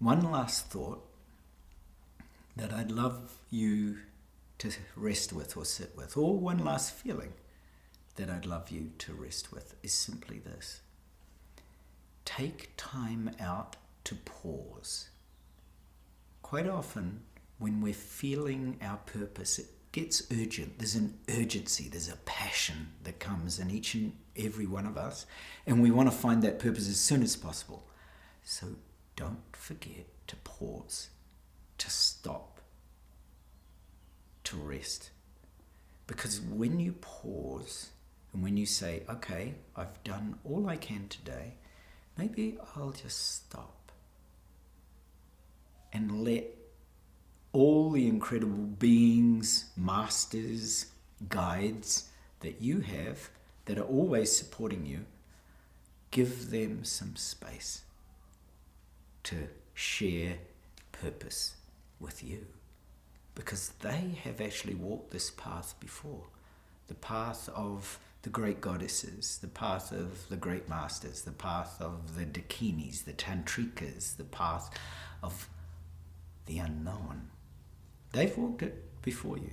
one last thought that I'd love you to rest with or sit with, or one last feeling that I'd love you to rest with, is simply this. Take time out to pause. Quite often, when we're feeling our purpose, it gets urgent. There's an urgency, there's a passion that comes in each and every one of us, and we want to find that purpose as soon as possible. So don't forget to pause, to stop, to rest. Because when you pause and when you say, okay, I've done all I can today, maybe I'll just stop and let all the incredible beings, masters, guides that you have that are always supporting you, give them some space to share purpose with you. Because they have actually walked this path before. The path of the great goddesses, the path of the great masters, the path of the dakinis, the tantrikas, the path of the unknown. They've walked it before you.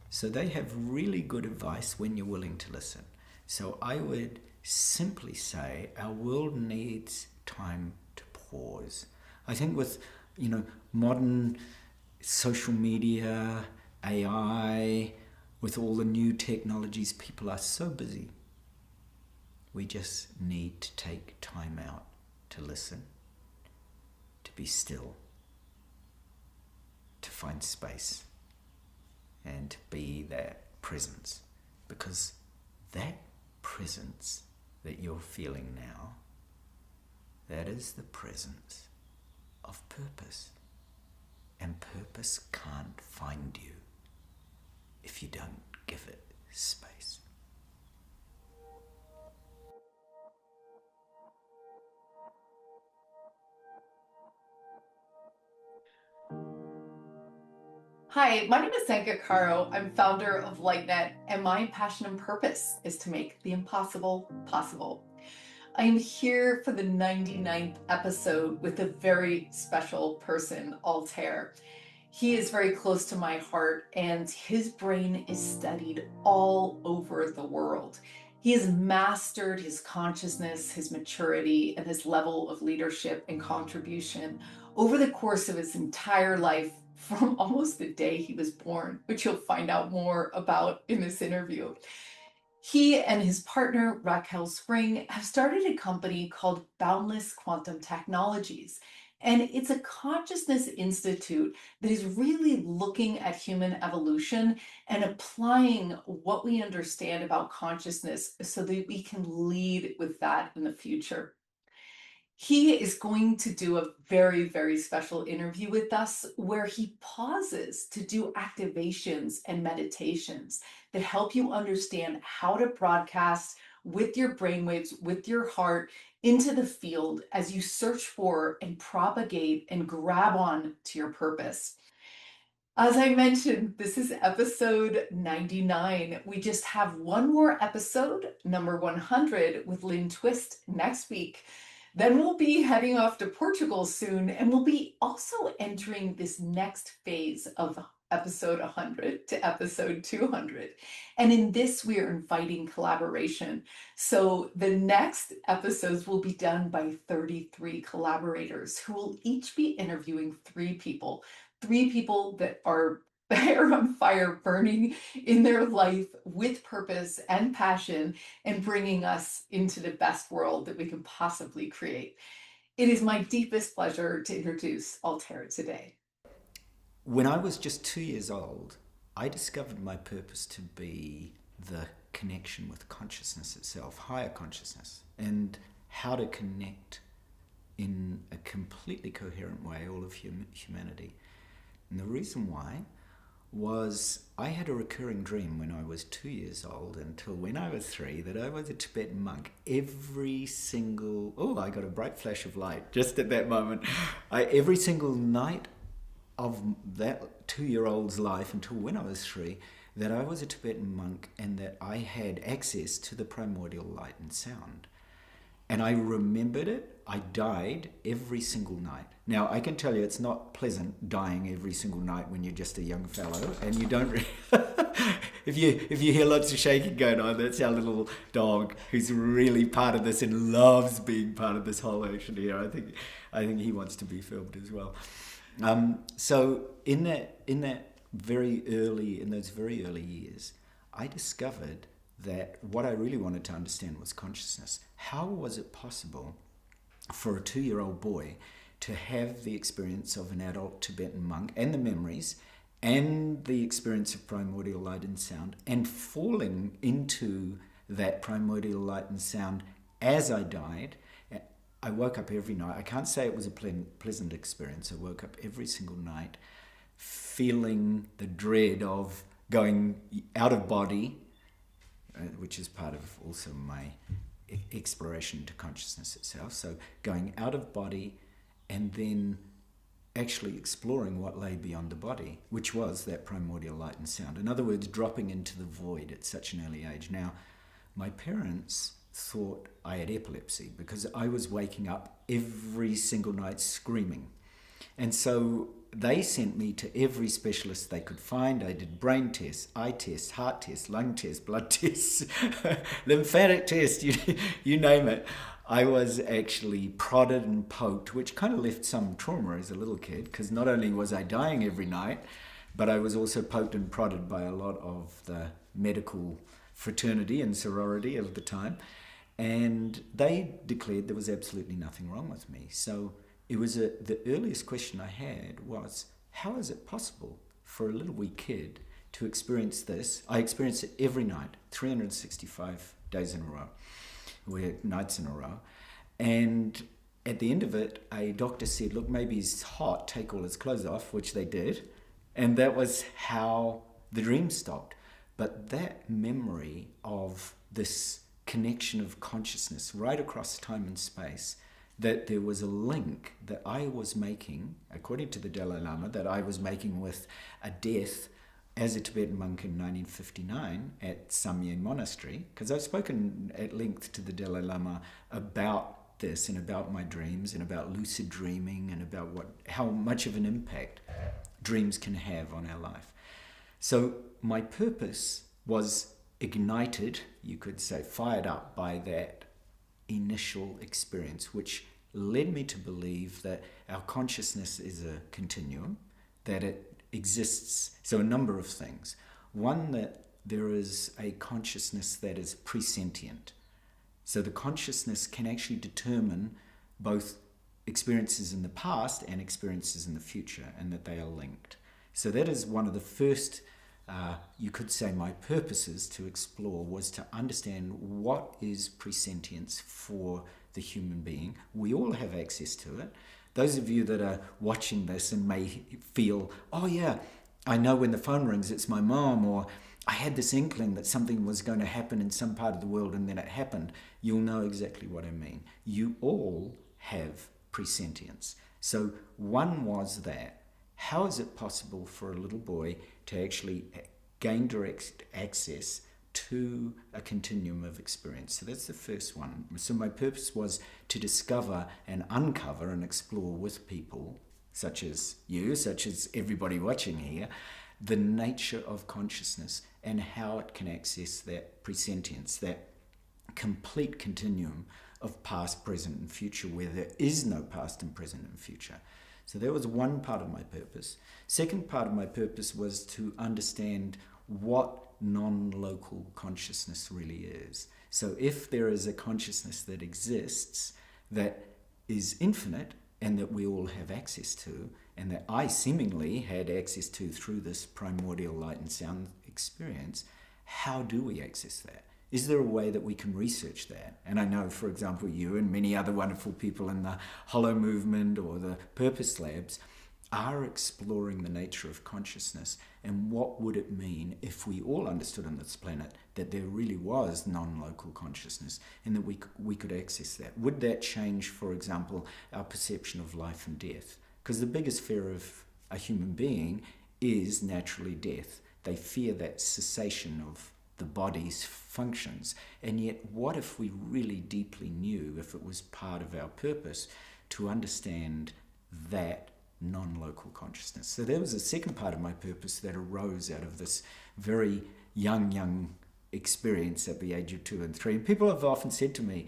So they have really good advice when you're willing to listen. So I would simply say our world needs time to pause. I think with, modern social media, AI, with all the new technologies, people are so busy. We just need to take time out to listen, to be still, to find space, and to be that presence. Because that presence that you're feeling now, that is the presence of purpose. And purpose can't find you if you don't give it space. Hi, my name is Zenka Caro. I'm founder of LightNet, and my passion and purpose is to make the impossible possible. I am here for the 99th episode with a very special person, Altair. He is very close to my heart, and his brain is studied all over the world. He has mastered his consciousness, his maturity, and his level of leadership and contribution over the course of his entire life, from almost the day he was born, which you'll find out more about in this interview. He and his partner, Raquel Spring, have started a company called Boundless Quantum Technologies. And it's a consciousness institute that is really looking at human evolution and applying what we understand about consciousness so that we can lead with that in the future. He is going to do a very, very special interview with us where he pauses to do activations and meditations that help you understand how to broadcast with your brainwaves, with your heart, into the field as you search for and propagate and grab on to your purpose. As I mentioned, this is episode 99. We just have one more episode, number 100, with Lynn Twist next week. Then we'll be heading off to Portugal soon, and we'll be also entering this next phase of episode 100 to episode 200. And in this, we are inviting collaboration. So the next episodes will be done by 33 collaborators who will each be interviewing three people that are on fire, burning in their life with purpose and passion, and bringing us into the best world that we can possibly create. It is my deepest pleasure to introduce Altair today. When I was just 2 years old, I discovered my purpose to be the connection with consciousness itself, higher consciousness, and how to connect in a completely coherent way all of humanity. And the reason why was I had a recurring dream when I was 2 years old until when I was 3 that I was a Tibetan monk. I got a bright flash of light just at that moment. Every single night of that 2-year-old's life until when I was 3, that I was a Tibetan monk and that I had access to the primordial light and sound. And I remembered it. I died every single night. Now, I can tell you it's not pleasant dying every single night when you're just a young fellow, and you don't if you hear lots of shaking going on, that's our little dog who's really part of this and loves being part of this whole action here. I think he wants to be filmed as well. So in those very early years, I discovered that what I really wanted to understand was consciousness. How was it possible for a 2-year-old boy to have the experience of an adult Tibetan monk and the memories and the experience of primordial light and sound, and falling into that primordial light and sound as I died? I woke up every night. I can't say it was a pleasant experience. I woke up every single night feeling the dread of going out of body, which is part of also my exploration into consciousness itself. So going out of body and then actually exploring what lay beyond the body, which was that primordial light and sound. In other words, dropping into the void at such an early age. Now, my parents thought I had epilepsy because I was waking up every single night screaming. And so they sent me to every specialist they could find. I did brain tests, eye tests, heart tests, lung tests, blood tests, lymphatic tests, you name it. I was actually prodded and poked, which kind of left some trauma as a little kid, because not only was I dying every night, but I was also poked and prodded by a lot of the medical fraternity and sorority of the time. And they declared there was absolutely nothing wrong with me. So it was the earliest question I had was, how is it possible for a little wee kid to experience this? I experienced it every night, 365 days in a row, nights in a row. And at the end of it, a doctor said, look, maybe he's hot, take all his clothes off, which they did. And that was how the dream stopped. But that memory of this connection of consciousness right across time and space, that there was a link that I was making, according to the Dalai Lama, that I was making with a death as a Tibetan monk in 1959 at Samye Monastery, because I've spoken at length to the Dalai Lama about this and about my dreams and about lucid dreaming and about how much of an impact dreams can have on our life. So my purpose was ignited, you could say, fired up by that initial experience, which led me to believe that our consciousness is a continuum, that it exists. So a number of things. One, that there is a consciousness that is presentient. So the consciousness can actually determine both experiences in the past and experiences in the future, and that they are linked. So that is one of the first, you could say, my purposes to explore, was to understand what is presentience for the human being. We all have access to it. Those of you that are watching this and may feel, oh yeah, I know when the phone rings, it's my mom, or I had this inkling that something was going to happen in some part of the world and then it happened, you'll know exactly what I mean. You all have presentience. So one was that, how is it possible for a little boy to actually gain direct access to a continuum of experience? So that's the first one. So my purpose was to discover and uncover and explore with people such as you, such as everybody watching here, the nature of consciousness and how it can access that presentience, that complete continuum of past, present, and future, where there is no past and present and future. So that was one part of my purpose. Second part of my purpose was to understand what non-local consciousness really is. So if there is a consciousness that exists, that is infinite, and that we all have access to, and that I seemingly had access to through this primordial light and sound experience, how do we access that? Is there a way that we can research that? And I know, for example, you and many other wonderful people in the Hollow Movement or the Purpose Labs are exploring the nature of consciousness, and what would it mean if we all understood on this planet that there really was non-local consciousness and that we could access that. Would that change, for example, our perception of life and death? Because the biggest fear of a human being is naturally death. They fear that cessation of the body's functions. And yet, what if we really deeply knew, if it was part of our purpose, to understand that non-local consciousness? So there was a second part of my purpose that arose out of this very young experience at the age of 2 and 3. And people have often said to me,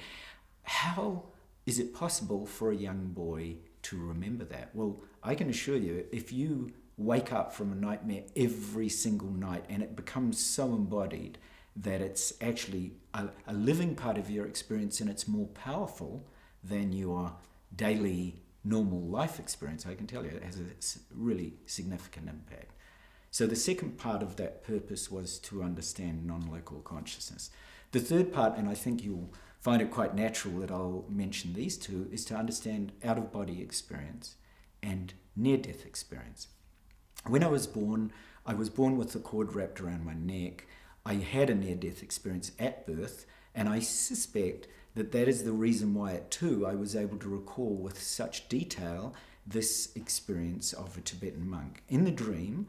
how is it possible for a young boy to remember that? Well, I can assure you, if you wake up from a nightmare every single night and it becomes so embodied that it's actually a living part of your experience and it's more powerful than your daily normal life experience, I can tell you it has a really significant impact. So the second part of that purpose was to understand non-local consciousness. The third part, and I think you'll find it quite natural that I'll mention these two, is to understand out-of-body experience and near-death experience. When I was born with the cord wrapped around my neck. I had a near-death experience at birth, and I suspect that is the reason why at 2 I was able to recall with such detail this experience of a Tibetan monk. In the dream,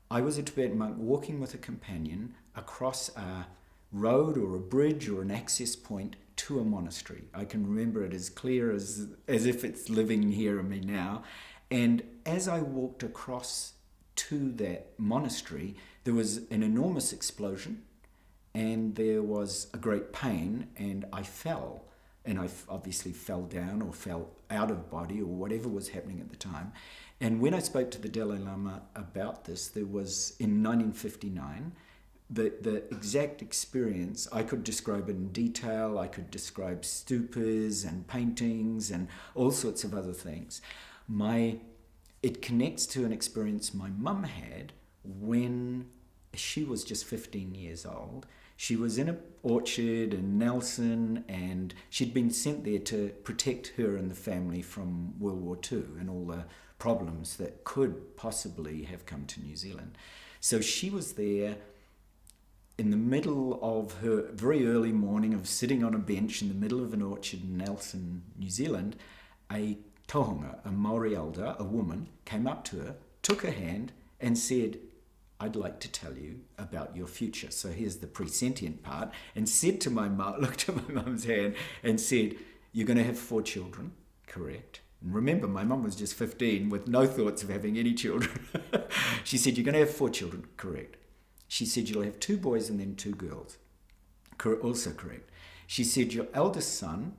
I was a Tibetan monk walking with a companion across a road or a bridge or an access point to a monastery. I can remember it as clear as if it's living here in me now. And as I walked across to that monastery, there was an enormous explosion and there was a great pain, and I fell. And I obviously fell down or fell out of body or whatever was happening at the time. And when I spoke to the Dalai Lama about this, there was, in 1959, the exact experience, I could describe it in detail. I could describe stupas and paintings and all sorts of other things. It connects to an experience my mum had when she was just 15 years old. She was in an orchard in Nelson, and she'd been sent there to protect her and the family from World War II and all the problems that could possibly have come to New Zealand. So she was there in the middle of her very early morning of sitting on a bench in the middle of an orchard in Nelson, New Zealand. A tohunga, a Maori elder, a woman, came up to her, took her hand and said, "I'd like to tell you about your future." So here's the presentient part, and said to my mum, looked at my mum's hand and said, "You're going to have 4 children, correct?" And remember, my mum was just 15 with no thoughts of having any children. She said, "You're going to have 4 children, correct?" She said, "You'll have 2 boys and then 2 girls, also correct." She said, "Your eldest son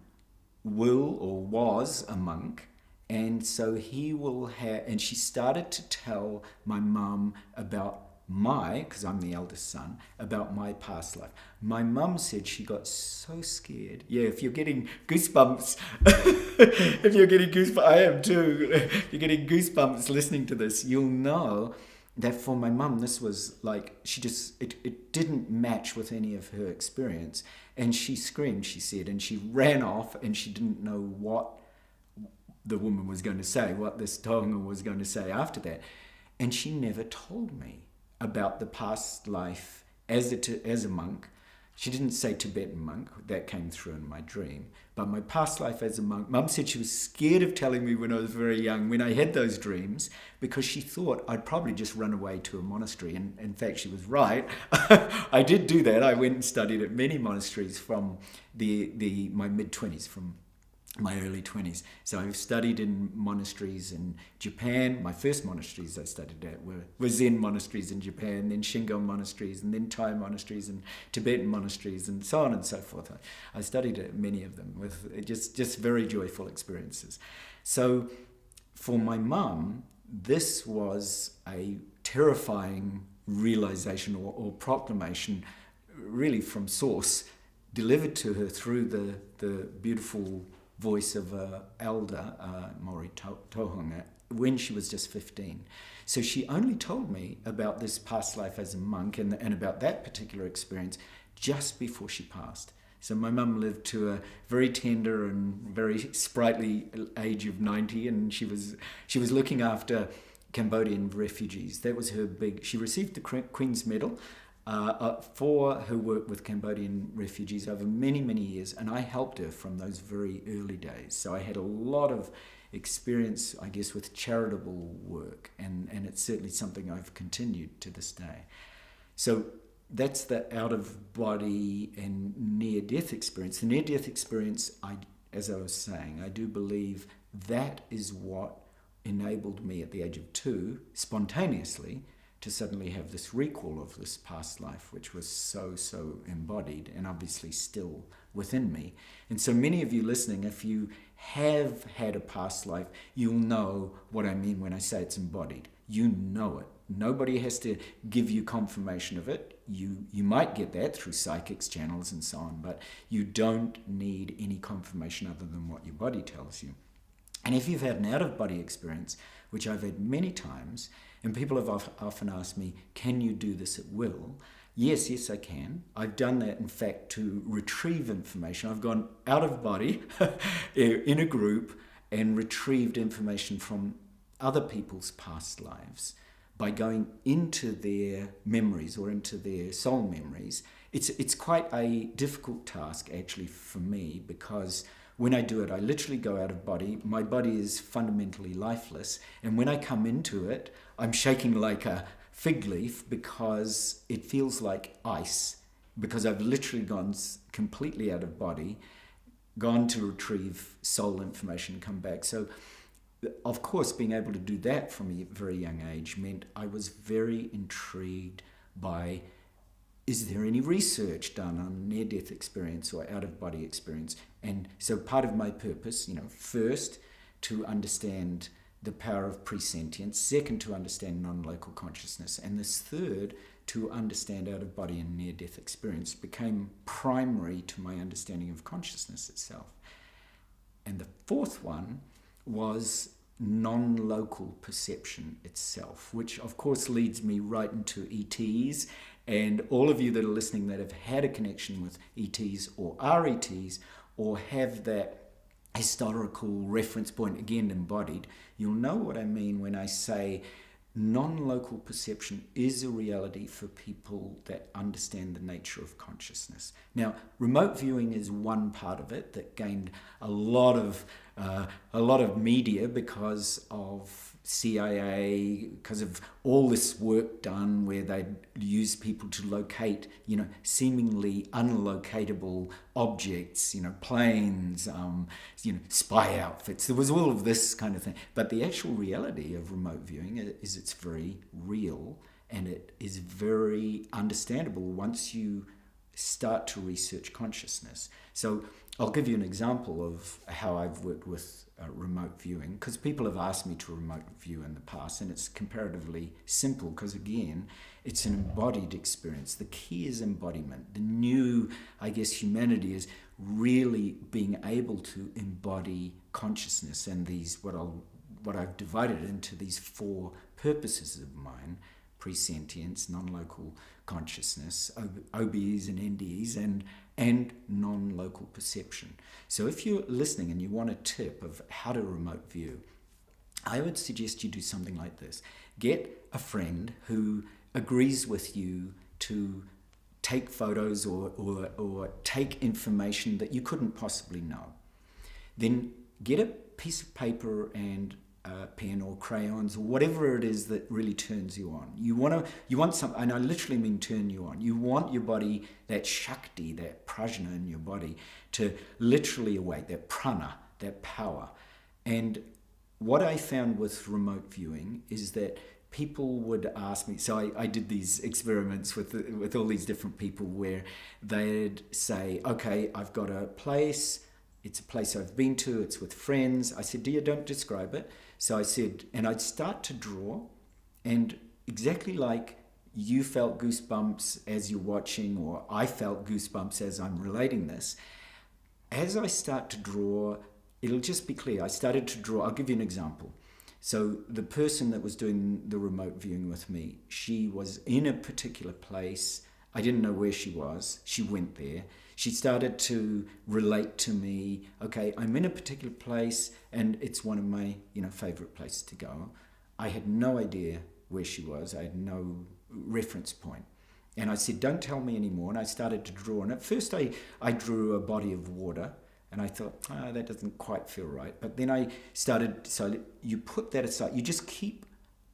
will or was a monk, and so he will have," and she started to tell my mum about because I'm the eldest son, about my past life. My mum said she got so scared. Yeah, if you're getting goosebumps, I am too. If you're getting goosebumps listening to this, you'll know that for my mum, this was like, it didn't match with any of her experience. And she screamed, she said, and she ran off, and she didn't know what the woman was going to say, what this tonga was going to say after that. And she never told me about the past life as a monk. She didn't say Tibetan monk, that came through in my dream. But my past life as a monk, Mum said she was scared of telling me when I was very young, when I had those dreams, because she thought I'd probably just run away to a monastery. And in fact, she was right. I did do that. I went and studied at many monasteries from my mid-20s, from my early 20s. So I've studied in monasteries in Japan. My first monasteries I studied at were Zen monasteries in Japan, then Shingon monasteries, and then Thai monasteries and Tibetan monasteries, and so on and so forth. I studied at many of them with just very joyful experiences. So for my mum, this was a terrifying realization or proclamation, really from source, delivered to her through the beautiful voice of an elder, Maori tohunga, when she was just 15. So she only told me about this past life as a monk and about that particular experience just before she passed. So my mum lived to a very tender and very sprightly age of 90, and she was looking after Cambodian refugees. That was her she received the Queen's Medal for her work with Cambodian refugees over many, many years, and I helped her from those very early days. So I had a lot of experience, I guess, with charitable work, and it's certainly something I've continued to this day. So that's the out-of-body and near-death experience. The near-death experience, as I was saying, I do believe that is what enabled me at the age of 2, spontaneously, to suddenly have this recall of this past life, which was so embodied and obviously still within me. And so many of you listening, if you have had a past life, you'll know what I mean when I say it's embodied. You know it. Nobody has to give you confirmation of it. You might get that through psychics, channels, and so on, but you don't need any confirmation other than what your body tells you. And if you've had an out-of-body experience, which I've had many times, and people have often asked me, can you do this at will? Yes, I can. I've done that, in fact, to retrieve information. I've gone out of body in a group and retrieved information from other people's past lives by going into their memories or into their soul memories. It's quite a difficult task, actually, for me, because when I do it, I literally go out of body. My body is fundamentally lifeless. And when I come into it, I'm shaking like a fig leaf because it feels like ice, because I've literally gone completely out of body, gone to retrieve soul information, come back. So, of course, being able to do that from a very young age meant I was very intrigued by, is there any research done on near-death experience or out-of-body experience? And so part of my purpose, first, to understand the power of presentience, second, to understand non-local consciousness, and this third, to understand out-of-body and near-death experience, became primary to my understanding of consciousness itself. And the fourth one was non-local perception itself, which of course leads me right into ETs. And all of you that are listening that have had a connection with ETs or are ETs or have that historical reference point again embodied, you'll know what I mean when I say non-local perception is a reality for people that understand the nature of consciousness. Now, remote viewing is one part of it that gained a lot of media because of CIA, because of all this work done where they'd use people to locate, seemingly unlocatable objects, planes, spy outfits. There was all of this kind of thing. But the actual reality of remote viewing is it's very real and it is very understandable once you start to research consciousness. So I'll give you an example of how I've worked with remote viewing, because people have asked me to remote view in the past, and it's comparatively simple because, again, it's an embodied experience. The key is embodiment. The new, humanity is really being able to embody consciousness and these, what I've divided into these 4 purposes of mine: presentience, non-local consciousness, OBEs and NDEs, and non-local perception. So if you're listening and you want a tip of how to remote view, I would suggest you do something like this. Get a friend who agrees with you to take photos or take information that you couldn't possibly know. Then get a piece of paper and pen or crayons or whatever it is that really turns you on. You want something, and I literally mean turn you on. You want your body, that Shakti, that prajna in your body, to literally awake, that prana, that power. And what I found with remote viewing is that people would ask me, so I did these experiments with all these different people where they'd say, okay, I've got a place, it's a place I've been to, it's with friends. I said, dear, don't describe it. So I said, and I'd start to draw, and exactly like you felt goosebumps as you're watching, or I felt goosebumps as I'm relating this, as I start to draw, it'll just be clear. I started to draw, I'll give you an example. So the person that was doing the remote viewing with me, she was in a particular place. I didn't know where she was. She went there. She started to relate to me, okay, I'm in a particular place and it's one of my, favorite places to go. I had no idea where she was. I had no reference point. And I said, don't tell me anymore. And I started to draw. And at first I drew a body of water. And I thought, that doesn't quite feel right. But then I started, so you put that aside. You just keep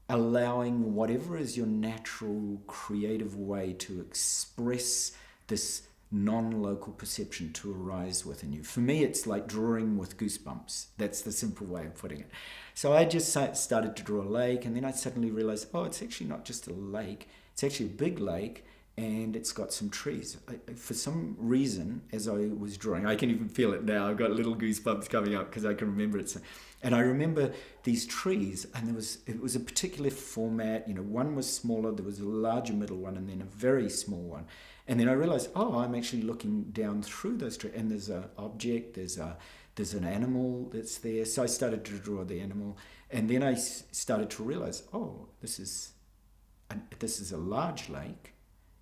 allowing whatever is your natural creative way to express this non-local perception to arise within you. For me, it's like drawing with goosebumps. That's the simple way of putting it. So I just started to draw a lake, and then I suddenly realized, oh, it's actually not just a lake. It's actually a big lake, and it's got some trees. For some reason, as I was drawing, I can even feel it now. I've got little goosebumps coming up because I can remember it. And I remember these trees, and it was a particular format. One was smaller, there was a larger middle one, and then a very small one. And then I realized, oh, I'm actually looking down through those trees, and there's an object, there's an animal that's there. So I started to draw the animal, and then I started to realize, oh, this is a large lake,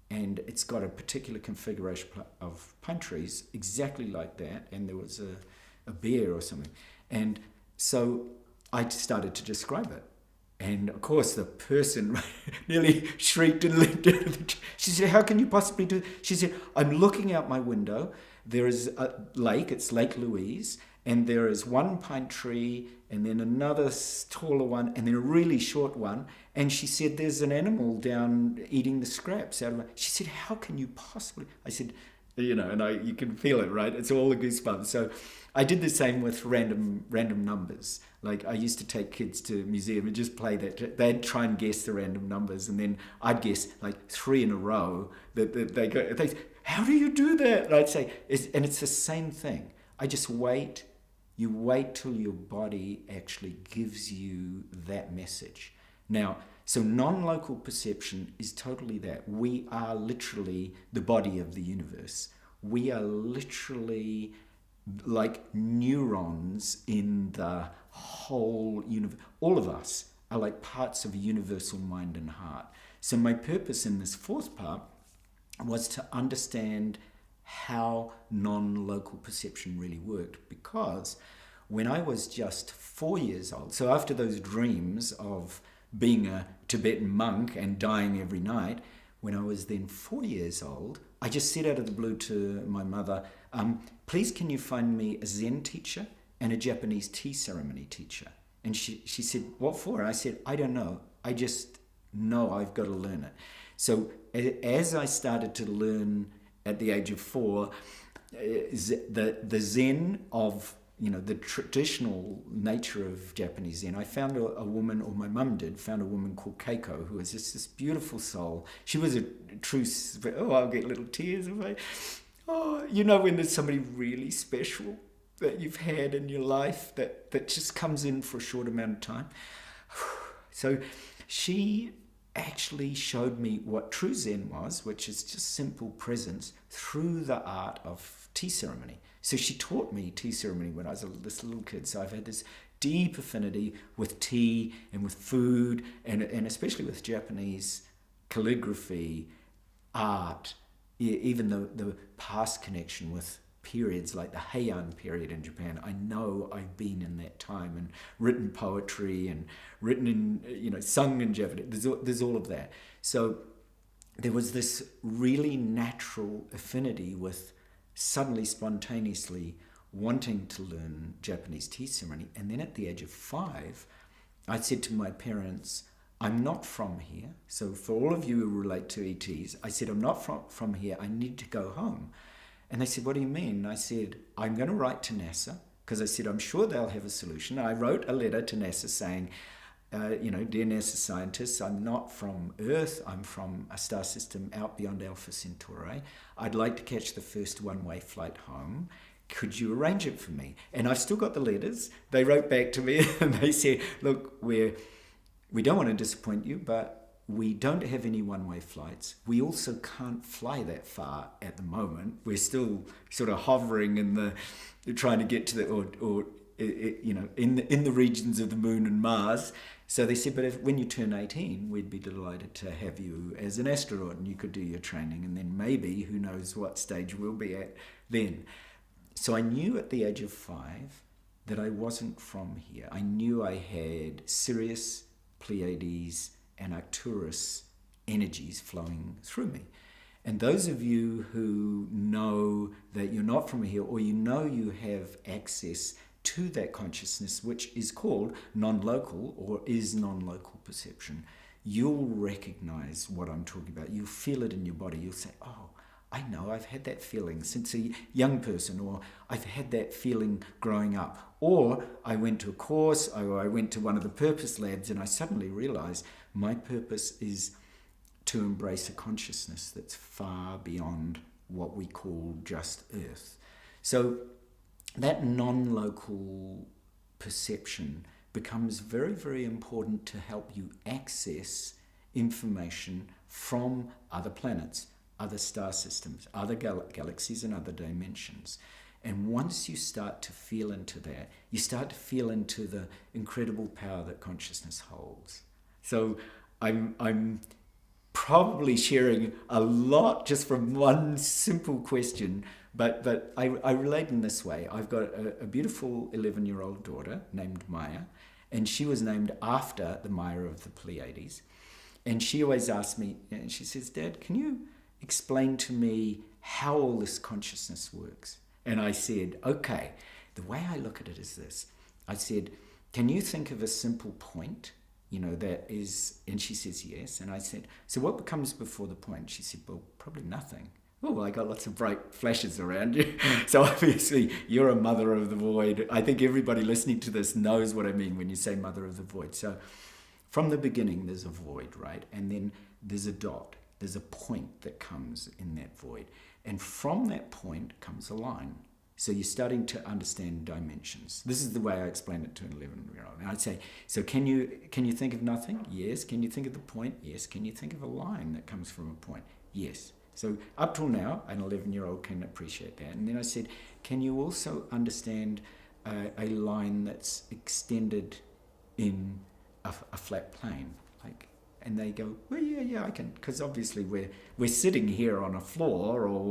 and it's got a particular configuration of pine trees, exactly like that, and there was a bear or something. And so I started to describe it. And of course, the person nearly shrieked and leaped out of the tree. She said, how can you possibly do it? She said, I'm looking out my window. There is a lake, it's Lake Louise, and there is one pine tree, and then another taller one, and then a really short one. And she said, there's an animal down eating the scraps out of it. She said, how can you possibly? I said, and you can feel it, right? It's all the goosebumps. So I did the same with random numbers. Like I used to take kids to a museum and just play that. They'd try and guess the random numbers, and then I'd guess like 3 in a row. That they go, how do you do that? And I'd say, and it's the same thing. I just wait. You wait till your body actually gives you that message. Now, so non-local perception is totally that. We are literally the body of the universe. We are literally like neurons in the whole universe. All of us are like parts of a universal mind and heart. So my purpose in this fourth part was to understand how non-local perception really worked, because when I was just 4 years old, so after those dreams of being a Tibetan monk and dying every night, when I was then 4 years old, I just said out of the blue to my mother, please can you find me a Zen teacher and a Japanese tea ceremony teacher? And she said, what for? And I said, I don't know. I just know I've got to learn it. So as I started to learn at the age of 4, the Zen of the traditional nature of Japanese Zen, I found a woman, or my mum found a woman called Keiko, who was just this beautiful soul. She was a true, I'll get little tears if I, when there's somebody really special that you've had in your life that just comes in for a short amount of time. So she actually showed me what true Zen was, which is just simple presence through the art of tea ceremony. So she taught me tea ceremony when I was this little kid. So I've had this deep affinity with tea and with food, and especially with Japanese calligraphy, art, even the past connection with periods like the Heian period in Japan. I know I've been in that time and written poetry and written in, sung in Japanese. There's all of that. So there was this really natural affinity with suddenly, spontaneously wanting to learn Japanese tea ceremony. And then at the age of 5, I said to my parents, I'm not from here. So for all of you who relate to ETs, I said, I'm not from here. I need to go home. And they said, what do you mean? And I said, I'm going to write to NASA, because I said, I'm sure they'll have a solution. I wrote a letter to NASA saying, dear NASA scientists, I'm not from Earth. I'm from a star system out beyond Alpha Centauri. I'd like to catch the first one-way flight home. Could you arrange it for me? And I've still got the letters. They wrote back to me and they said, look, we don't want to disappoint you, but we don't have any one-way flights. We also can't fly that far at the moment. We're still sort of hovering trying to get to in the regions of the moon and Mars. So they said, but when you turn 18, we'd be delighted to have you as an astronaut, and you could do your training, and then maybe, who knows what stage we'll be at then. So I knew at the age of 5 that I wasn't from here. I knew I had Sirius, Pleiades, and Arcturus energies flowing through me. And those of you who know that you're not from here, or you have access to that consciousness, which is called non-local or is non-local perception, you'll recognize what I'm talking about. You'll feel it in your body. You'll say, oh, I know, I've had that feeling since a young person, or I've had that feeling growing up. Or I went to a course, or I went to one of the purpose labs, and I suddenly realized my purpose is to embrace a consciousness that's far beyond what we call just Earth. So that non-local perception becomes very, very important to help you access information from other planets, other star systems, other galaxies and other dimensions. And once you start to feel into that, you start to feel into the incredible power that consciousness holds. So I'm probably sharing a lot just from one simple question, but I relate in this way. I've got a beautiful 11-year-old daughter named Maya, and she was named after the Maya of the Pleiades. And she always asks me, and she says, Dad, can you explain to me how all this consciousness works? And I said, okay, the way I look at it is this. I said, can you think of a simple point, that is, and she says yes. And I said, so what comes before the point? She said, well, probably nothing. Oh, well, I got lots of bright flashes around you. So obviously you're a mother of the void. I think everybody listening to this knows what I mean when you say mother of the void. So from the beginning, there's a void, right? And then there's a dot. There's a point that comes in that void. And from that point comes a line. So you're starting to understand dimensions. This is the way I explain it to an 11-year-old. And I'd say, so can you think of nothing? Yes. Can you think of the point? Yes. Can you think of a line that comes from a point? Yes. So up till now, an 11-year-old can appreciate that. And then I said, can you also understand a line that's extended in a flat plane? And they go, well, yeah, I can, because obviously we're sitting here on a floor, or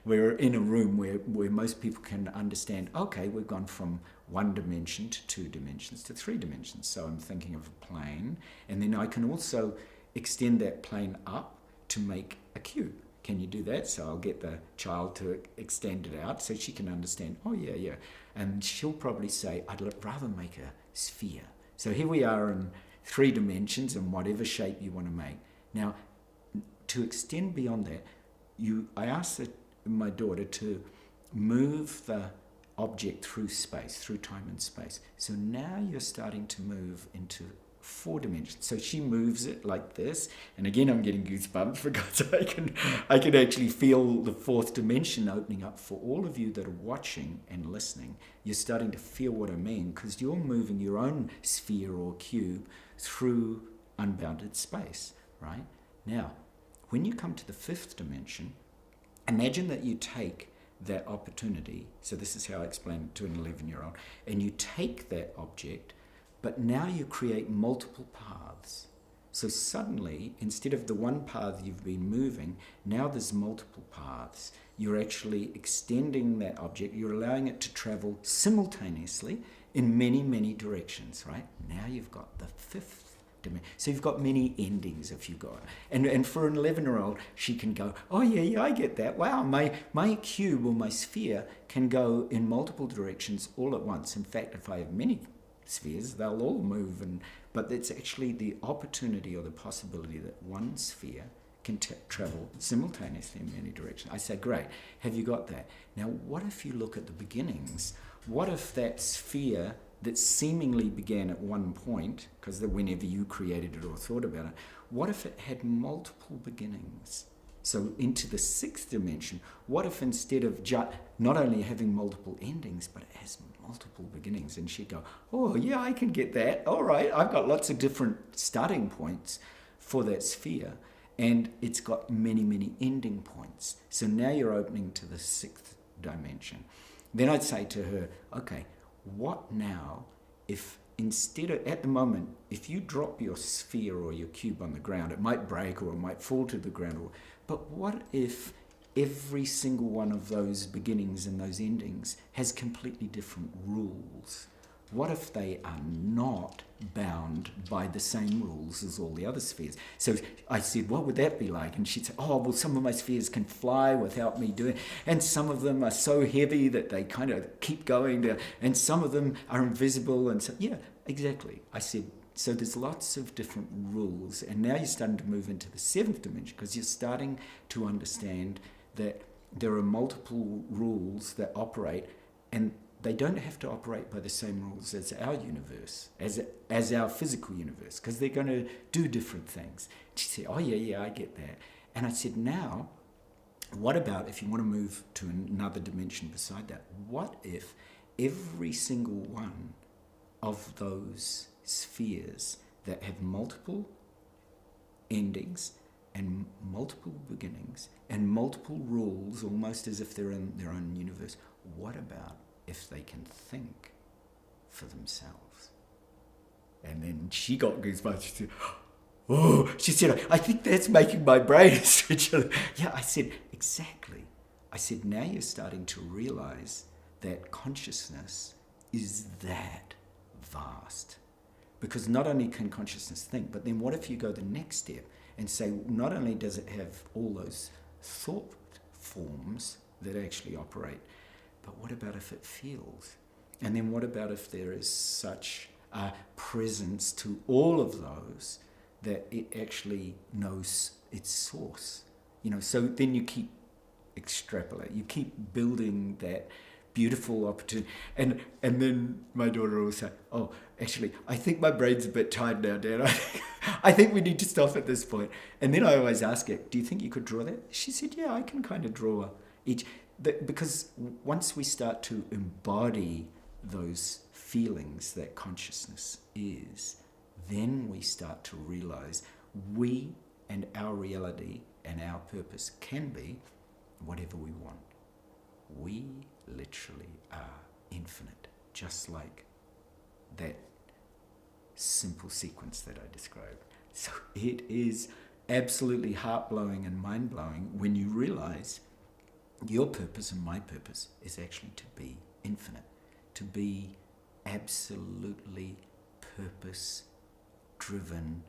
we're in a room where most people can understand, okay, we've gone from one dimension to 2 dimensions to 3 dimensions. So I'm thinking of a plane, and then I can also extend that plane up to make a cube. Can you do that? So I'll get the child to extend it out so she can understand, oh, yeah. And she'll probably say, I'd rather make a sphere. So here we are in 3 dimensions in whatever shape you want to make. Now, to extend beyond that, I asked my daughter to move the object through space, through time and space. So now you're starting to move into 4 dimensions. So she moves it like this, and again I'm getting goosebumps because I can actually feel the 4th dimension opening up for all of you that are watching and listening. You're starting to feel what I mean, because you're moving your own sphere or cube through unbounded space, right? Now, when you come to the 5th dimension, imagine that you take that opportunity, so this is how I explain it to an 11-year-old, and you take that object, but now you create multiple paths. So suddenly, instead of the one path you've been moving, now there's multiple paths. You're actually extending that object. You're allowing it to travel simultaneously in many, many directions, right? Now you've got the 5th dimension. So you've got many endings if you got it. And for an 11-year-old, she can go, oh, yeah, I get that. Wow, my cube or my sphere can go in multiple directions all at once. In fact, if I have many spheres, they'll all move, but it's actually the opportunity or the possibility that one sphere can travel simultaneously in many directions. I say, great, have you got that? Now, what if you look at the beginnings? What if that sphere that seemingly began at one point, because whenever you created it or thought about it, what if it had multiple beginnings? So into the 6th dimension, what if instead of not only having multiple endings, but it has multiple beginnings? And she'd go, oh, yeah, I can get that. All right, I've got lots of different starting points for that sphere, and it's got many, many ending points. So now you're opening to the 6th dimension. Then I'd say to her, okay, what now if instead of, at the moment, if you drop your sphere or your cube on the ground, it might break or it might fall to the ground, but what if every single one of those beginnings and those endings has completely different rules? what if they are not bound by the same rules as all the other spheres? So I said, what would that be like? And she'd say, oh, well, some of my spheres can fly without me doing it. And some of them are so heavy that they kind of keep going down. And some of them are invisible. And so, yeah, exactly. I said, so there's lots of different rules. And now you're starting to move into the seventh dimension because you're starting to understand that there are multiple rules that operate, and they don't have to operate by the same rules as our universe, as our physical universe, because they're going to do different things. She said, oh, yeah, I get that. And I said, now, what about if you want to move to another dimension beside that? What if every single one of those spheres that have multiple endings and multiple beginnings and multiple rules, almost as if they're in their own universe, what about if they can think for themselves? And then she got goosebumps. She said, oh, she said, I think that's making my brain switch. Yeah, I said, exactly. I said, now you're starting to realize that consciousness is that vast. Because not only can consciousness think, but then what if you go the next step and say, not only does it have all those thought forms that actually operate, but what about if it feels? And then what about if there is such a presence to all of those that it actually knows its source? So then you keep extrapolate, you keep building that beautiful opportunity. And then my daughter will say, oh, actually, I think my brain's a bit tired now, Dad. I think we need to stop at this point. And then I always ask her, do you think you could draw that? She said, yeah, I can kind of draw each. Because once we start to embody those feelings that consciousness is, then we start to realize we and our reality and our purpose can be whatever we want. We literally are infinite, just like that simple sequence that I described. So it is absolutely heart-blowing and mind-blowing when you realize your purpose and my purpose is actually to be infinite, to be absolutely purpose-driven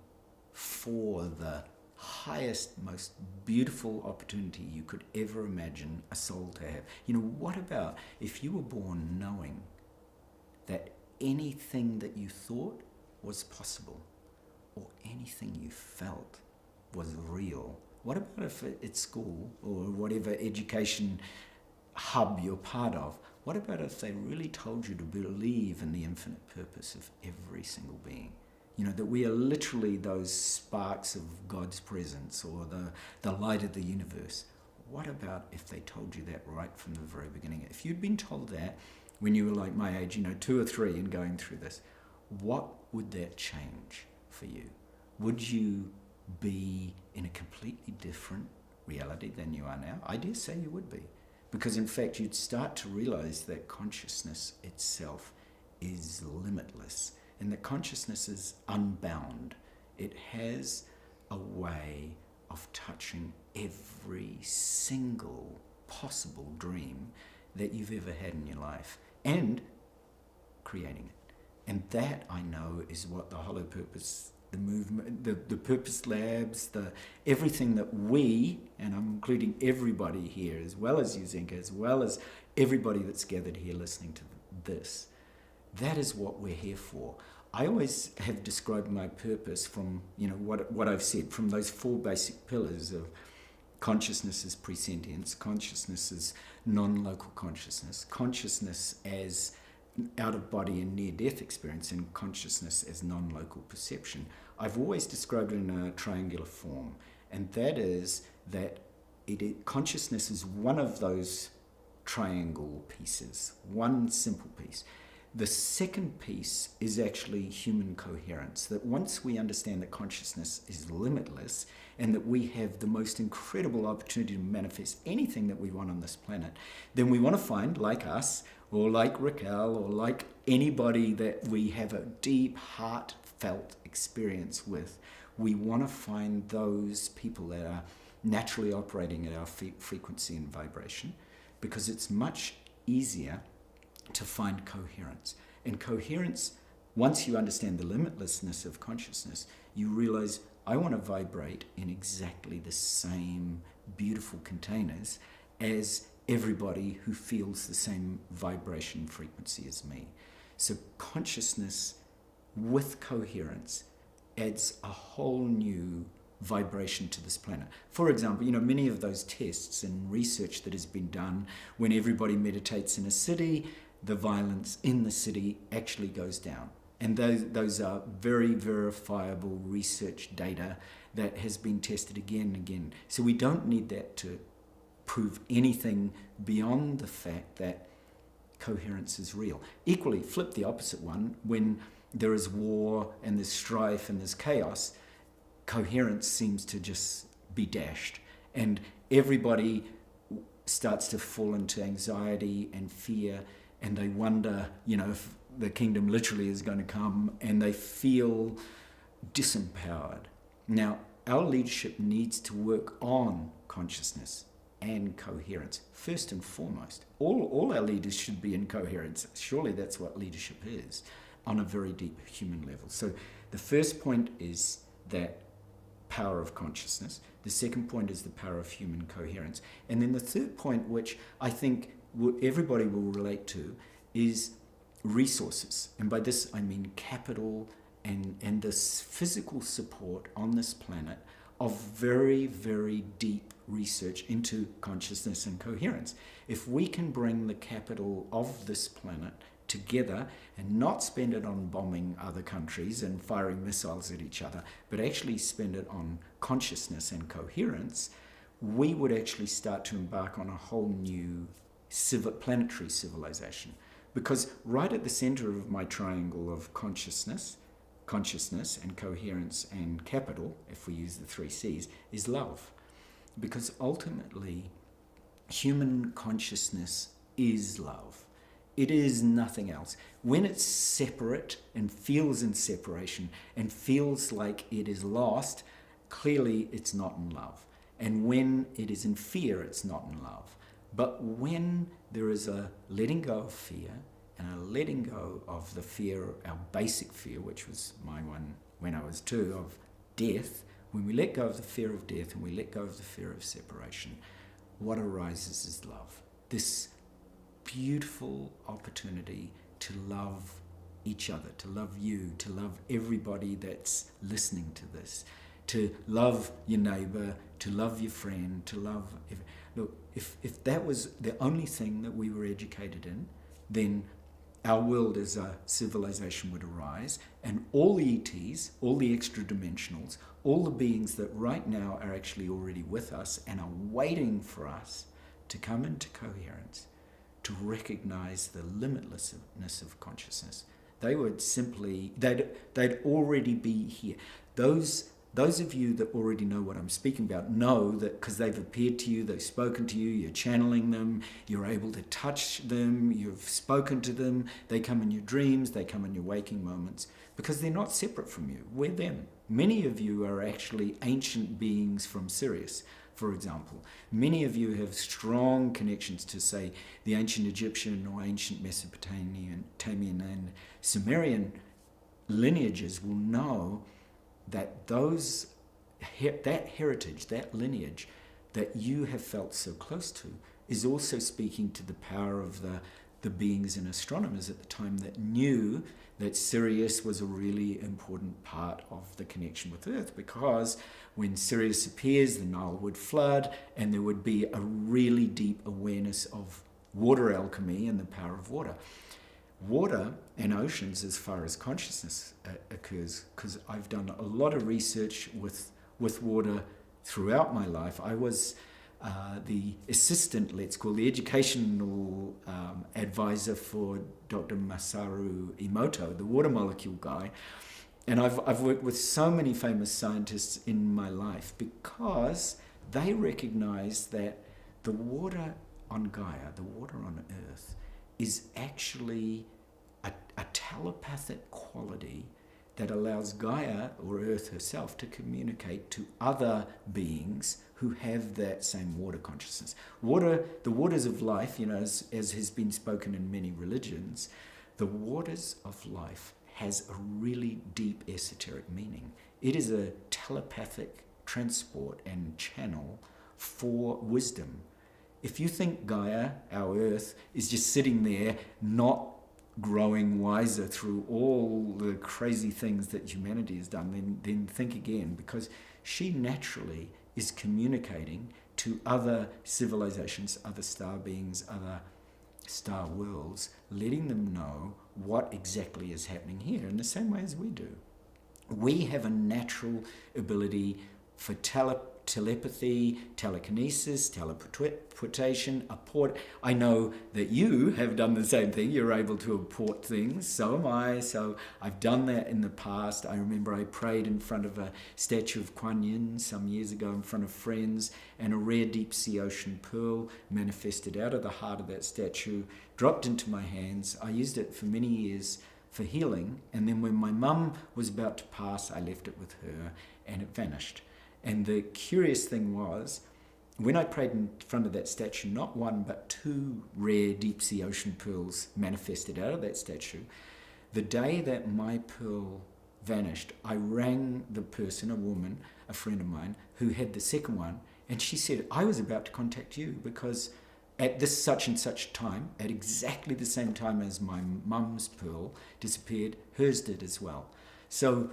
for the highest, most beautiful opportunity you could ever imagine a soul to have. What about if you were born knowing that anything that you thought was possible or anything you felt was real? What about if at school or whatever education hub you're part of, what about if they really told you to believe in the infinite purpose of every single being? That we are literally those sparks of God's presence or the light of the universe. What about if they told you that right from the very beginning? If you'd been told that when you were like my age, 2 or 3 and going through this, what would that change for you? Would you be in a completely different reality than you are now? I dare say you would be. Because in fact, you'd start to realize that consciousness itself is limitless. And that consciousness is unbound. It has a way of touching every single possible dream that you've ever had in your life and creating it. And that, I know, is what the Hollow Purpose, the movement, the Purpose Labs, everything that we, and I'm including everybody here, as well as you, Zenka, as well as everybody that's gathered here listening to this, that is what we're here for. I always have described my purpose from, what I've said, from those 4 basic pillars of consciousness as presentience, consciousness as non-local consciousness, consciousness as out-of-body and near-death experience, and consciousness as non-local perception. I've always described it in a triangular form, and that is that consciousness is one of those triangle pieces, one simple piece. The second piece is actually human coherence, that once we understand that consciousness is limitless and that we have the most incredible opportunity to manifest anything that we want on this planet, then we want to find, like us, or like Raquel, or like anybody that we have a deep, heartfelt experience with, we want to find those people that are naturally operating at our frequency and vibration, because it's much easier to find coherence. And coherence, once you understand the limitlessness of consciousness, you realize I want to vibrate in exactly the same beautiful containers as everybody who feels the same vibration frequency as me. So consciousness with coherence adds a whole new vibration to this planet. For example, many of those tests and research that has been done, when everybody meditates in a city, the violence in the city actually goes down. And those are very verifiable research data that has been tested again and again. So we don't need that to prove anything beyond the fact that coherence is real. Equally, flip the opposite one. When there is war and there's strife and there's chaos, coherence seems to just be dashed. And everybody starts to fall into anxiety and fear, and they wonder, if the kingdom literally is going to come, and they feel disempowered. Now, our leadership needs to work on consciousness and coherence first and foremost. All our leaders should be in coherence. Surely that's what leadership is on a very deep human level. So the first point is that power of consciousness. The second point is the power of human coherence. And then the third point, which I think everybody will relate to, is resources. And by this I mean capital and this physical support on this planet of very, very deep research into consciousness and coherence. If we can bring the capital of this planet together and not spend it on bombing other countries and firing missiles at each other, but actually spend it on consciousness and coherence, we would actually start to embark on a whole new planetary civilization. Because right at the center of my triangle of consciousness and coherence and capital, if we use the 3 C's, is love. Because ultimately, human consciousness is love. It is nothing else. When it's separate and feels in separation and feels like it is lost, clearly it's not in love. And when it is in fear, it's not in love. But when there is a letting go of fear and a letting go of the fear, our basic fear, which was my one when I was 2, of death, when we let go of the fear of death and we let go of the fear of separation, what arises is love. This beautiful opportunity to love each other, to love you, to love everybody that's listening to this, to love your neighbor, to love your friend, to love... Look, if that was the only thing that we were educated in, then our world as a civilization would arise, and all the ETs, all the extra dimensionals, all the beings that right now are actually already with us and are waiting for us to come into coherence, to recognize the limitlessness of consciousness. They would simply, they'd already be here. Those of you that already know what I'm speaking about know that because they've appeared to you, they've spoken to you, you're channeling them, you're able to touch them, you've spoken to them, they come in your dreams, they come in your waking moments, because they're not separate from you. We're them. Many of you are actually ancient beings from Sirius, for example. Many of you have strong connections to, say, the ancient Egyptian or ancient Mesopotamian and Sumerian lineages will know that that heritage, that lineage that you have felt so close to is also speaking to the power of the beings and astronomers at the time that knew that Sirius was a really important part of the connection with Earth, because when Sirius appears, the Nile would flood and there would be a really deep awareness of water alchemy and the power of water. Water and oceans, as far as consciousness occurs, because I've done a lot of research with water throughout my life. I was the assistant, let's call the educational advisor for Dr. Masaru Emoto, the water molecule guy. And I've worked with so many famous scientists in my life because they recognize that the water on Gaia, the water on Earth, is actually a telepathic quality that allows Gaia, or Earth herself, to communicate to other beings who have that same water consciousness. Water, the waters of life, as has been spoken in many religions, The waters of life has a really deep esoteric meaning. It is a telepathic transport and channel for wisdom. If you think Gaia, our earth, is just sitting there not growing wiser through all the crazy things that humanity has done, then think again, because she naturally is communicating to other civilizations, other star beings, other star worlds, letting them know what exactly is happening here in the same way as we do. We have a natural ability for telepathy, telekinesis, teleportation, apport. I know that you have done the same thing. You're able to apport things. So am I. So I've done that in the past. I remember I prayed in front of a statue of Kuan Yin some years ago in front of friends, and a rare deep sea ocean pearl manifested out of the heart of that statue, dropped into my hands. I used it for many years for healing, and then when my mum was about to pass, I left it with her and it vanished. And the curious thing was, when I prayed in front of that statue, not one but two rare deep sea ocean pearls manifested out of that statue. The day that my pearl vanished, I rang the person, a woman, a friend of mine, who had the second one, and she said, I was about to contact you because at this such and such time, at exactly the same time as my mum's pearl disappeared, hers did as well. So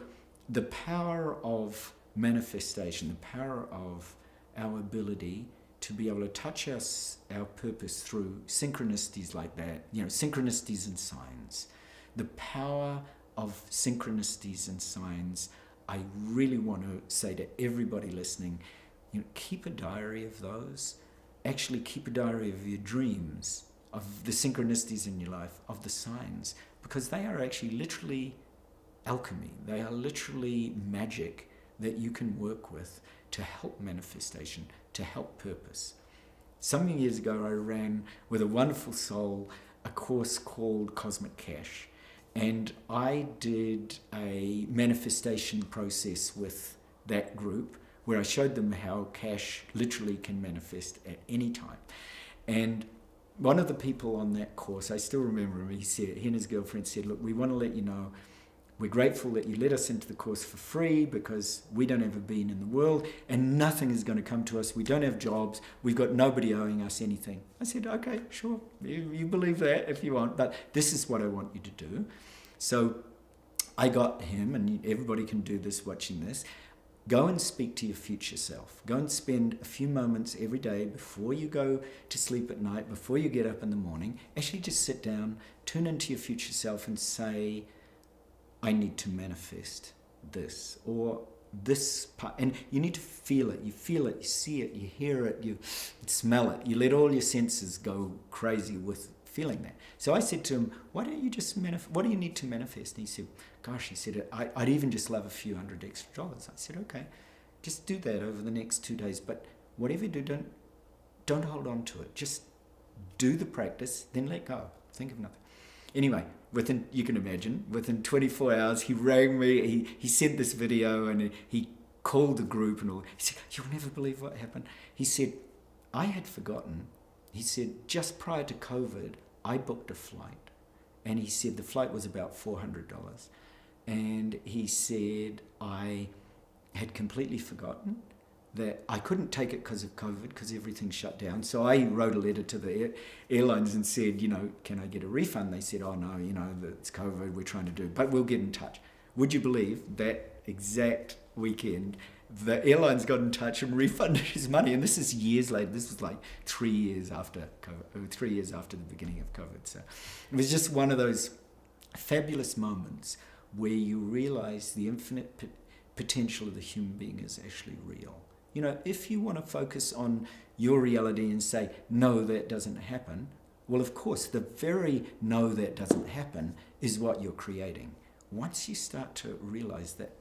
the power of manifestation, the power of our ability to be able to touch our purpose through synchronicities like that, synchronicities and signs. The power of synchronicities and signs, I really want to say to everybody listening, keep a diary of those. Actually keep a diary of your dreams, of the synchronicities in your life, of the signs, because they are actually literally alchemy. They are literally magic that you can work with to help manifestation, to help purpose. Some years ago, I ran with a wonderful soul a course called Cosmic Cash, and I did a manifestation process with that group where I showed them how cash literally can manifest at any time. And one of the people on that course, I still remember him, he and his girlfriend said, look, we want to let you know, we're grateful that you let us into the course for free because we don't have a bean in the world and nothing is going to come to us. We don't have jobs. We've got nobody owing us anything. I said, okay, sure. You believe that if you want, but this is what I want you to do. So I got him, and everybody can do this watching this. Go and speak to your future self. Go and spend a few moments every day before you go to sleep at night, before you get up in the morning. Actually just sit down, tune into your future self and say, I need to manifest this or this part. And you need to feel it. You feel it, you see it, you hear it, you smell it. You let all your senses go crazy with feeling that. So I said to him, why don't you just what do you need to manifest? And he said, gosh, he said, I'd even just love a few $100 extra. I said, okay, just do that over the next 2 days. But whatever you do, don't hold on to it. Just do the practice, then let go. Think of nothing. Anyway, you can imagine, within 24 hours, he rang me, he sent this video and he called the group and all. He said, you'll never believe what happened. He said, I had forgotten. He said, just prior to COVID, I booked a flight. And he said the flight was about $400. And he said, I had completely forgotten that I couldn't take it because of COVID, because everything shut down. So I wrote a letter to the airlines and said, can I get a refund? They said, oh no, it's COVID, we're trying to do, but we'll get in touch. Would you believe that exact weekend, the airlines got in touch and refunded his money? And this is years later. This was like 3 years after COVID, 3 years after the beginning of COVID. So it was just one of those fabulous moments where you realize the infinite potential of the human being is actually real. If you want to focus on your reality and say, no, that doesn't happen, well, of course, the very no, that doesn't happen is what you're creating. Once you start to realize that,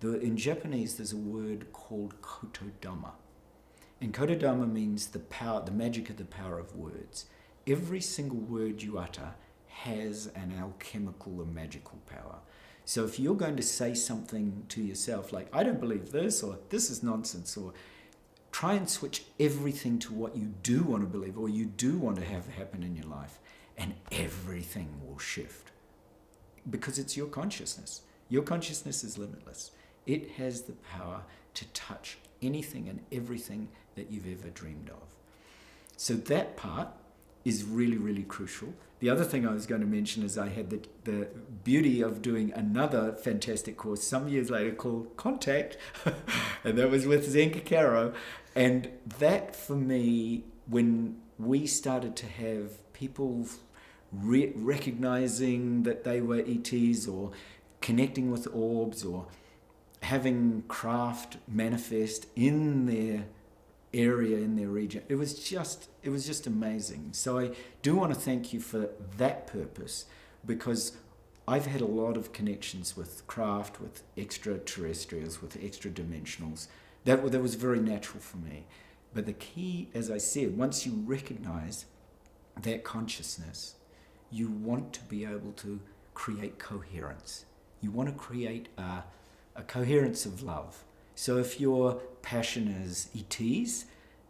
in Japanese, there's a word called kotodama. And kotodama means the power, the magic of the power of words. Every single word you utter has an alchemical or magical power. So if you're going to say something to yourself like, I don't believe this, or this is nonsense, or try and switch everything to what you do want to believe or you do want to have happen in your life. and everything will shift. Because it's your consciousness. Your consciousness is limitless. It has the power to touch anything and everything that you've ever dreamed of. So that part is really, really crucial. The other thing I was going to mention is I had the beauty of doing another fantastic course some years later called Contact, and that was with Zenka Caro. And that for me, when we started to have people recognizing that they were ETs or connecting with orbs or having craft manifest in their area, in their region, it was just amazing. So I do want to thank you for that purpose, because I've had a lot of connections with craft, with extraterrestrials, with extra dimensionals. That was very natural for me. But the key, as I said, once you recognize that consciousness, you want to be able to create coherence. You want to create a coherence of love. So if your passion is ETs,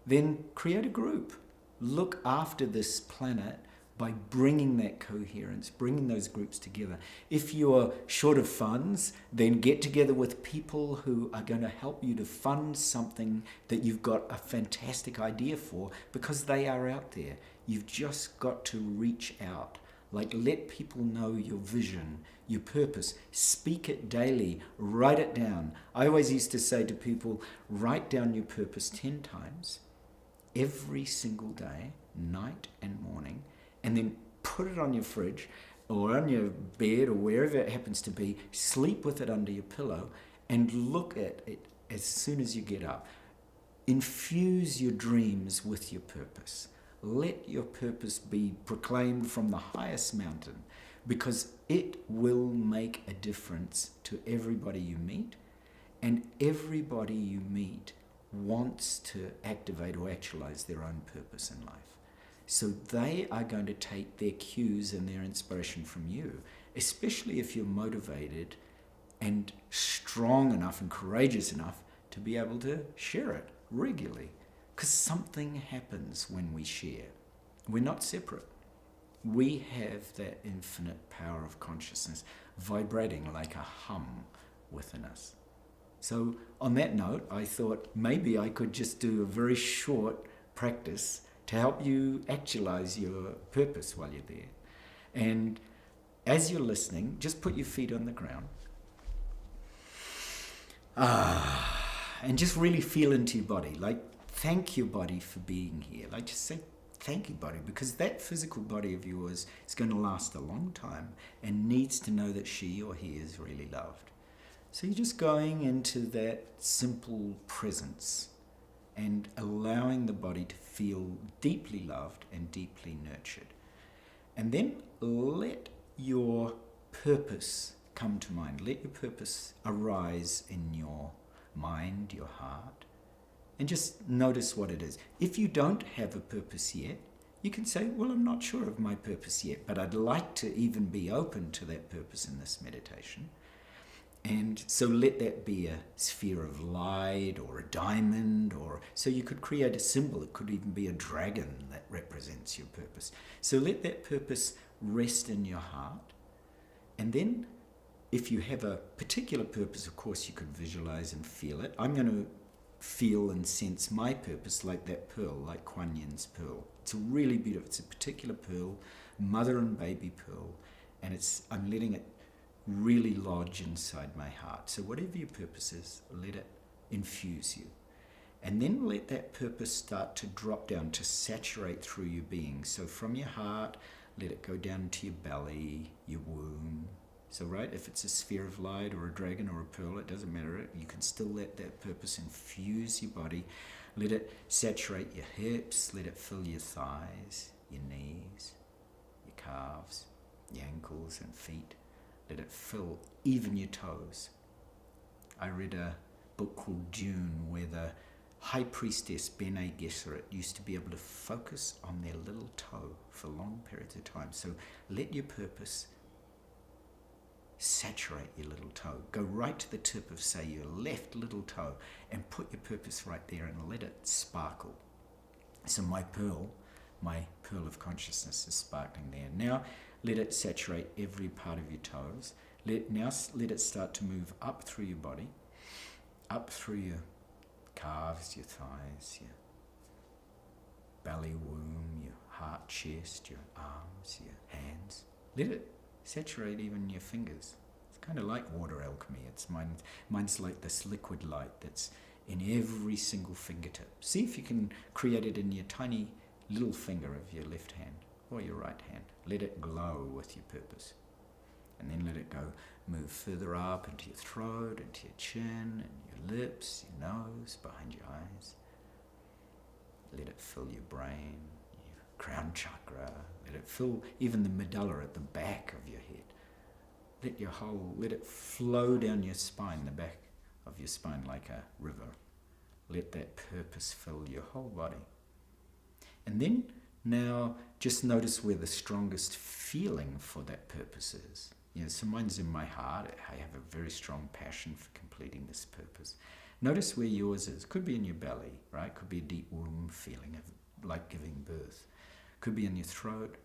then create a group. Look after this planet by bringing that coherence, bringing those groups together. If you're short of funds, then get together with people who are going to help you to fund something that you've got a fantastic idea for, because they are out there. You've just got to reach out. Like, let people know your vision, your purpose. Speak it daily. Write it down. I always used to say to people, write down your purpose 10 times every single day, night and morning, and then put it on your fridge or on your bed or wherever it happens to be. Sleep with it under your pillow and look at it as soon as you get up. Infuse your dreams with your purpose. Let your purpose be proclaimed from the highest mountain, because it will make a difference to everybody you meet, and everybody you meet wants to activate or actualize their own purpose in life. So they are going to take their cues and their inspiration from you, especially if you're motivated and strong enough and courageous enough to be able to share it regularly. Because something happens when we share. We're not separate. We have that infinite power of consciousness vibrating like a hum within us. So on that note, I thought maybe I could just do a very short practice to help you actualize your purpose while you're there. And as you're listening, just put your feet on the ground. And just really feel into your body. Like, thank your body for being here. Like, just say, thank you, body, because that physical body of yours is going to last a long time and needs to know that she or he is really loved. So you're just going into that simple presence and allowing the body to feel deeply loved and deeply nurtured. And then let your purpose come to mind. Let your purpose arise in your mind, your heart, and just notice what it is. If you don't have a purpose yet, you can say, well, I'm not sure of my purpose yet, but I'd like to even be open to that purpose in this meditation. And so let that be a sphere of light or a diamond, or so you could create a symbol. It could even be a dragon that represents your purpose. So let that purpose rest in your heart. And then if you have a particular purpose, of course, you could visualize and feel it. I'm going to feel and sense my purpose like that pearl, like Kuan Yin's pearl. It's really beautiful. It's a particular pearl, mother and baby pearl, and I'm letting it really lodge inside my heart. So whatever your purpose is, let it infuse you. And then let that purpose start to drop down, to saturate through your being. So from your heart, let it go down to your belly, your womb. So right, if it's a sphere of light or a dragon or a pearl, it doesn't matter. You can still let that purpose infuse your body. Let it saturate your hips. Let it fill your thighs, your knees, your calves, your ankles and feet. Let it fill even your toes. I read a book called Dune, where the high priestess Bene Gesserit used to be able to focus on their little toe for long periods of time. So let your purpose saturate your little toe. Go right to the tip of, say, your left little toe and put your purpose right there and let it sparkle. So my pearl my pearl of consciousness is sparkling there. Now let it saturate every part of your toes. Let it start to move up through your body, up through your calves, your thighs, your belly, womb, your heart, chest, your arms, your hands. Let it saturate even your fingers. It's kind of like water alchemy. Mine's like this liquid light that's in every single fingertip. See if you can create it in your tiny little finger of your left hand or your right hand. Let it glow with your purpose. And then let it go, move further up into your throat, into your chin, and your lips, your nose, behind your eyes. Let it fill your brain, your crown chakra. Let it fill even the medulla at the back of your head. Let it flow down your spine, the back of your spine like a river. Let that purpose fill your whole body. And then now just notice where the strongest feeling for that purpose is. So mine's in my heart. I have a very strong passion for completing this purpose. Notice where yours is. Could be in your belly, right? Could be a deep womb feeling of like giving birth. Could be in your throat.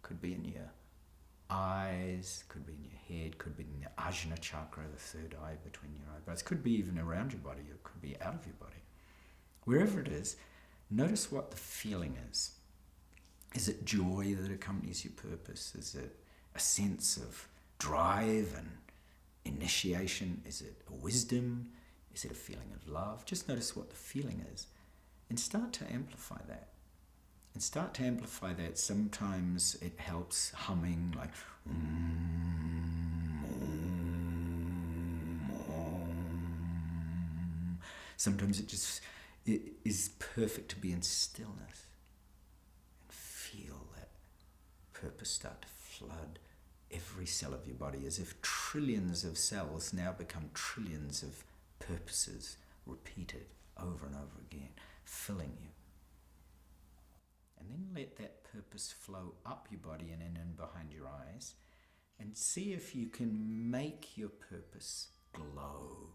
Could be in your eyes. Could be in your head. Could be in the Ajna chakra, the third eye between your eyebrows. Could be even around your body. Or could be out of your body. Wherever it is, notice what the feeling is. Is it joy that accompanies your purpose? Is it a sense of drive and initiation? Is it a wisdom? Is it a feeling of love? Just notice what the feeling is and start to amplify that. Sometimes it helps humming like Sometimes it is perfect to be in stillness and feel that purpose start to flood every cell of your body, as if trillions of cells now become trillions of purposes repeated over and over again, filling you. And then let that purpose flow up your body and in and behind your eyes, and see if you can make your purpose glow.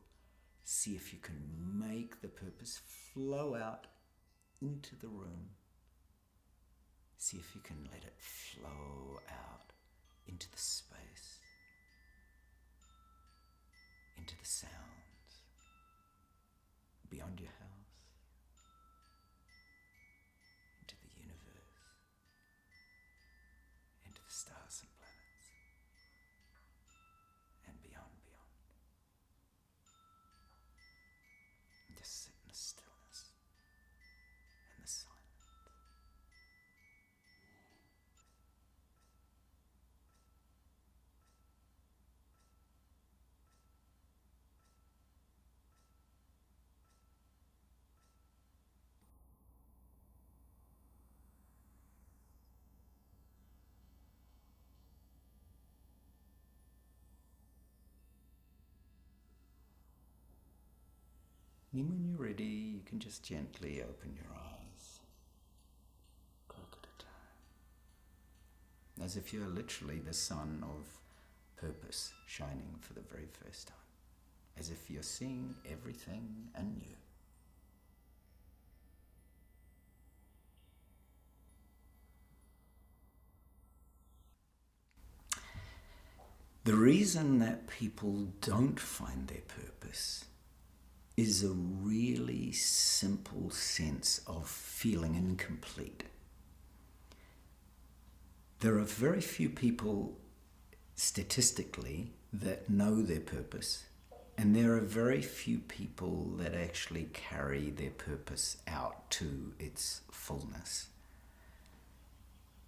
See if you can make the purpose flow out into the room. See if you can let it flow out into the space, into the sounds, beyond your house, into the universe, into the stars and planets, and beyond. And just sit in the stillness and the silence. And when you're ready, you can just gently open your eyes, clock at a time, as if you're literally the sun of purpose shining for the very first time, as if you're seeing everything anew. The reason that people don't find their purpose is a really simple sense of feeling incomplete. There are very few people statistically that know their purpose, and there are very few people that actually carry their purpose out to its fullness.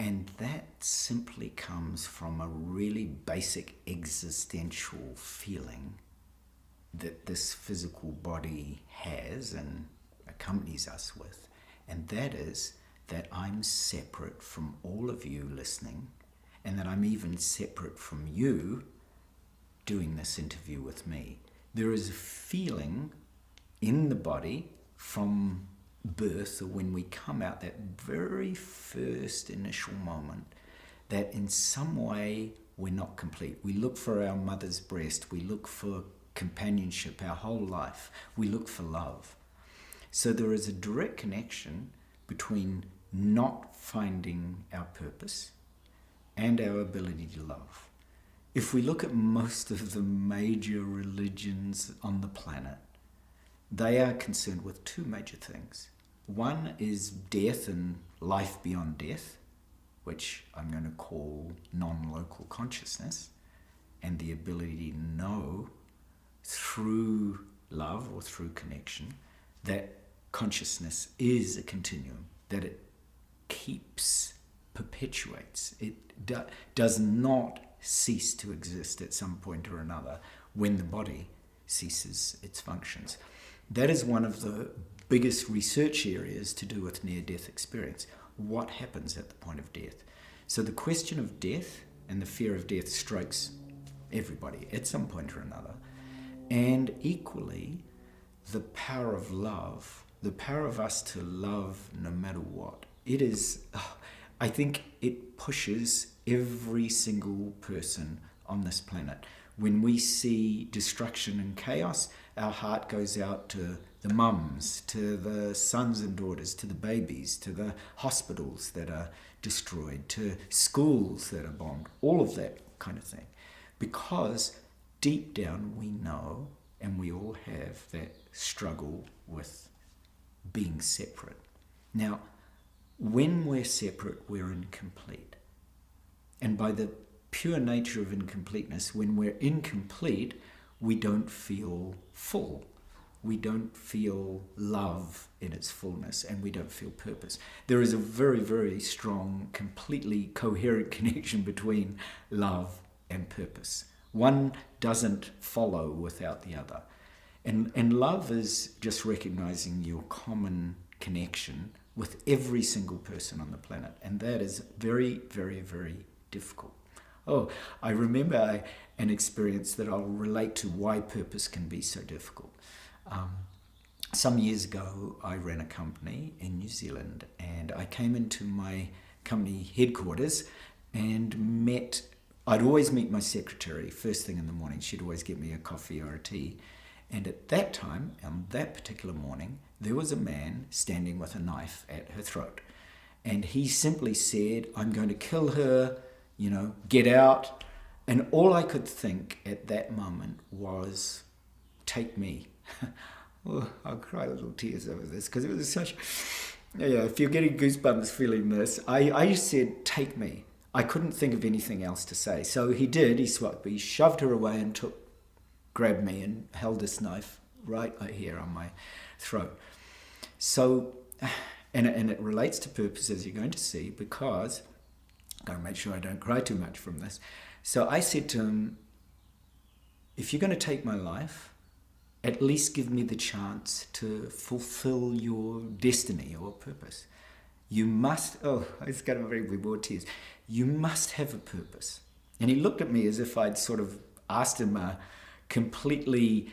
And that simply comes from a really basic existential feeling that this physical body has and accompanies us with, and that is that I'm separate from all of you listening, and that I'm even separate from you doing this interview with me. There is a feeling in the body from birth, or when we come out, that very first initial moment, that in some way we're not complete. We look for our mother's breast, we look for companionship our whole life, we look for love. So there is a direct connection between not finding our purpose and our ability to love. If we look at most of the major religions on the planet, they are concerned with two major things. One is death and life beyond death, which I'm going to call non-local consciousness, and the ability to know through love or through connection that consciousness is a continuum, that it keeps, perpetuates. It does not cease to exist at some point or another when the body ceases its functions. That is one of the biggest research areas to do with near-death experience. What happens at the point of death? So the question of death and the fear of death strikes everybody at some point or another. And equally, the power of love, the power of us to love no matter what. It is, I think it pushes every single person on this planet. When we see destruction and chaos, our heart goes out to the mums, to the sons and daughters, to the babies, to the hospitals that are destroyed, to schools that are bombed, all of that kind of thing. Because deep down we know, and we all have that struggle with being separate. Now, when we're separate, we're incomplete. And by the pure nature of incompleteness, when we're incomplete, we don't feel full. We don't feel love in its fullness, and we don't feel purpose. There is a very, very strong, completely coherent connection between love and purpose. One doesn't follow without the other. And love is just recognizing your common connection with every single person on the planet. And that is very, very, very difficult. Oh, I remember an experience that I'll relate to why purpose can be so difficult. Some years ago, I ran a company in New Zealand, and I came into my company headquarters and I'd always meet my secretary first thing in the morning. She'd always get me a coffee or a tea. And at that time, on that particular morning, there was a man standing with a knife at her throat. And he simply said, "I'm going to kill her, get out." And all I could think at that moment was, "Take me." Oh, I'll cry little tears over this because it was such, if you're getting goosebumps feeling this, I just said, "Take me." I couldn't think of anything else to say. So he did, he shoved her away and grabbed me and held this knife right here on my throat. So, and it relates to purpose, as you're going to see, because I've got to make sure I don't cry too much from this. So I said to him, "If you're going to take my life, at least give me the chance to fulfill your destiny or purpose. You must," it's got to be more tears. "You must have a purpose." And he looked at me as if I'd sort of asked him a completely,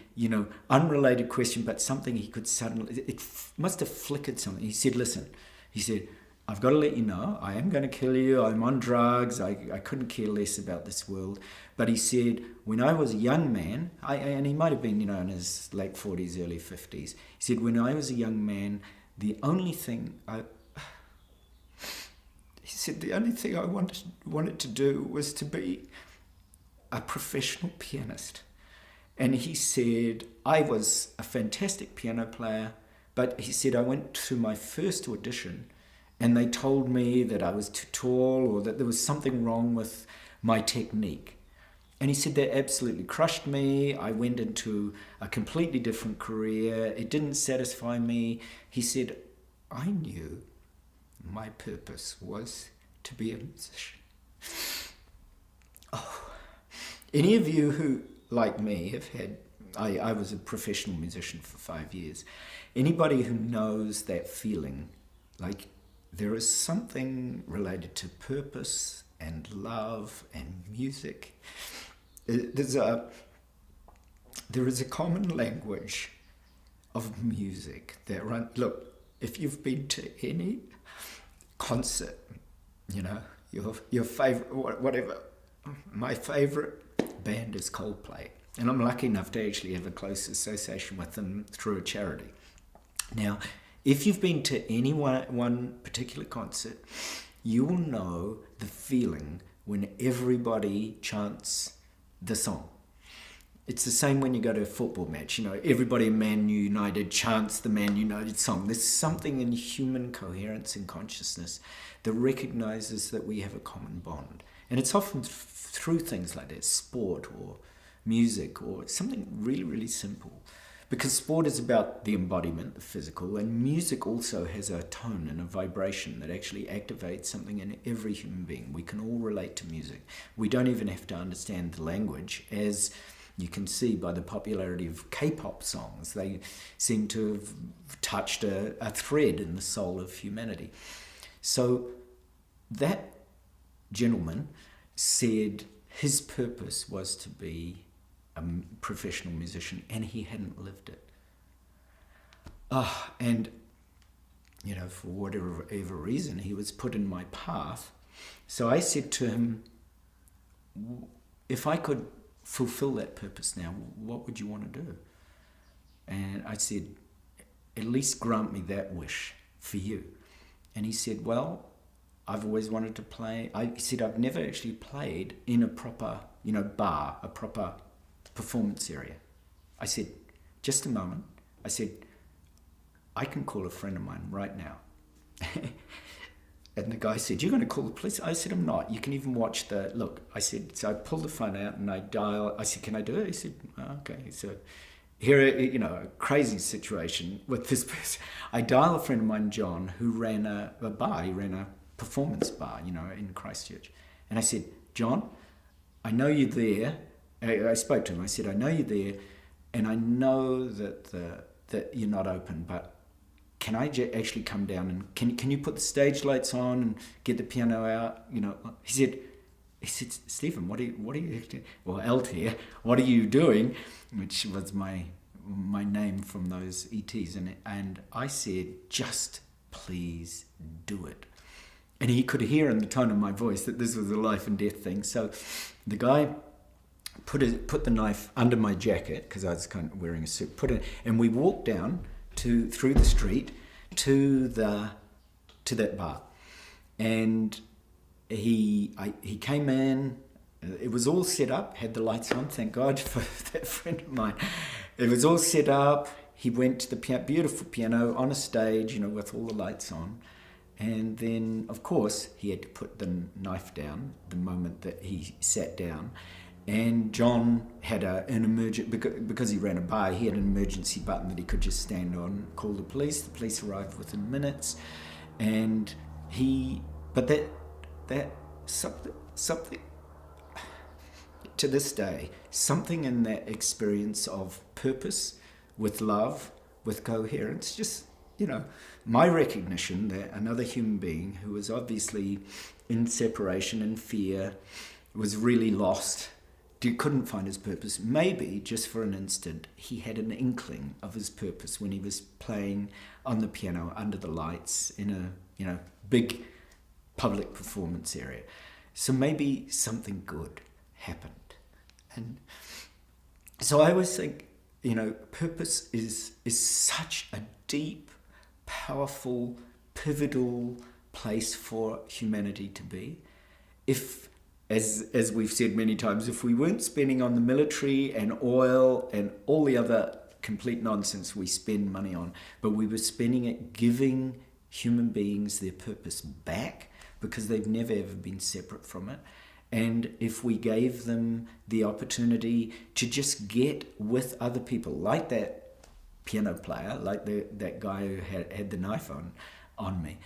unrelated question, but something he could suddenly, it must have flickered something. He said, "Listen," he said, "I've got to let you know, I am going to kill you. I'm on drugs. I couldn't care less about this world." But he said, "When I was a young man," and he might have been, in his late 40s, early 50s. He said, "When I was a young man, the only thing I wanted to do was to be a professional pianist." And he said, "I was a fantastic piano player, but," he said, "I went to my first audition and they told me that I was too tall or that there was something wrong with my technique." And he said that absolutely crushed me. I went into a completely different career. It didn't satisfy me. He said, "I knew my purpose was to be a musician." Oh, any of you who, like me, have had, I was a professional musician for 5 years. Anybody who knows that feeling, like there is something related to purpose and love and music. There is a common language of music that look, if you've been to any concert, your favorite, whatever, my favorite band is Coldplay, and I'm lucky enough to actually have a close association with them through a charity. Now, If you've been to any one particular concert, you will know the feeling when everybody chants the song. It's the same when you go to a football match. Everybody in Man United chants the Man United song. There's something in human coherence and consciousness that recognizes that we have a common bond. And it's often through things like that, sport or music or something really, really simple. Because sport is about the embodiment, the physical, and music also has a tone and a vibration that actually activates something in every human being. We can all relate to music. We don't even have to understand the language, as you can see by the popularity of K-pop songs. They seem to have touched a thread in the soul of humanity. So that gentleman said his purpose was to be a professional musician, and he hadn't lived it. And for whatever reason, he was put in my path. So I said to him, if I could fulfill that purpose now, what would you want to do? And I said, at least grant me that wish for you. And he said, well, I've always wanted to play. He said, I've never actually played in a proper, bar, a proper performance area. I said, just a moment. I said, I can call a friend of mine right now. And the guy said, you're going to call the police? I said, I'm not. You can even watch look. I said, so I pulled the phone out and I dial. I said, can I do it? He said, okay. So here, a crazy situation with this person. I dial a friend of mine, John, who ran a bar. He ran a performance bar, in Christchurch. And I said, John, I know you're there. I spoke to him. I said, I know you're there, and I know that you're not open, but can I actually come down and can you put the stage lights on and get the piano out? He said, Stephen, what are you actually? Well, Altair, what are you doing? Which was my name from those ETs, and I said, just please do it. And he could hear in the tone of my voice that this was a life and death thing. So the guy put the knife under my jacket, because I was kind of wearing a suit, and we walked down through the street to that bar. And he came in. It was all set up, had the lights on, thank God for that friend of mine. It was all set up. He went to the beautiful piano on a stage, with all the lights on. And then, of course, he had to put the knife down the moment that he sat down. And John had an emergency, because he ran a bar, he had an emergency button that he could just stand on, call the police. The police arrived within minutes. And that something, to this day, something in that experience of purpose, with love, with coherence, just, my recognition that another human being who was obviously in separation and fear, was really lost, couldn't find his purpose. Maybe, just for an instant, he had an inkling of his purpose when he was playing on the piano under the lights in a big public performance area. So maybe something good happened. And so I always think, purpose is such a deep, powerful, pivotal place for humanity to be. If, as we've said many times, if we weren't spending on the military and oil and all the other complete nonsense we spend money on, but we were spending it giving human beings their purpose back, because they've never ever been separate from it. And if we gave them the opportunity to just get with other people, like that piano player, like that guy who had the knife on me,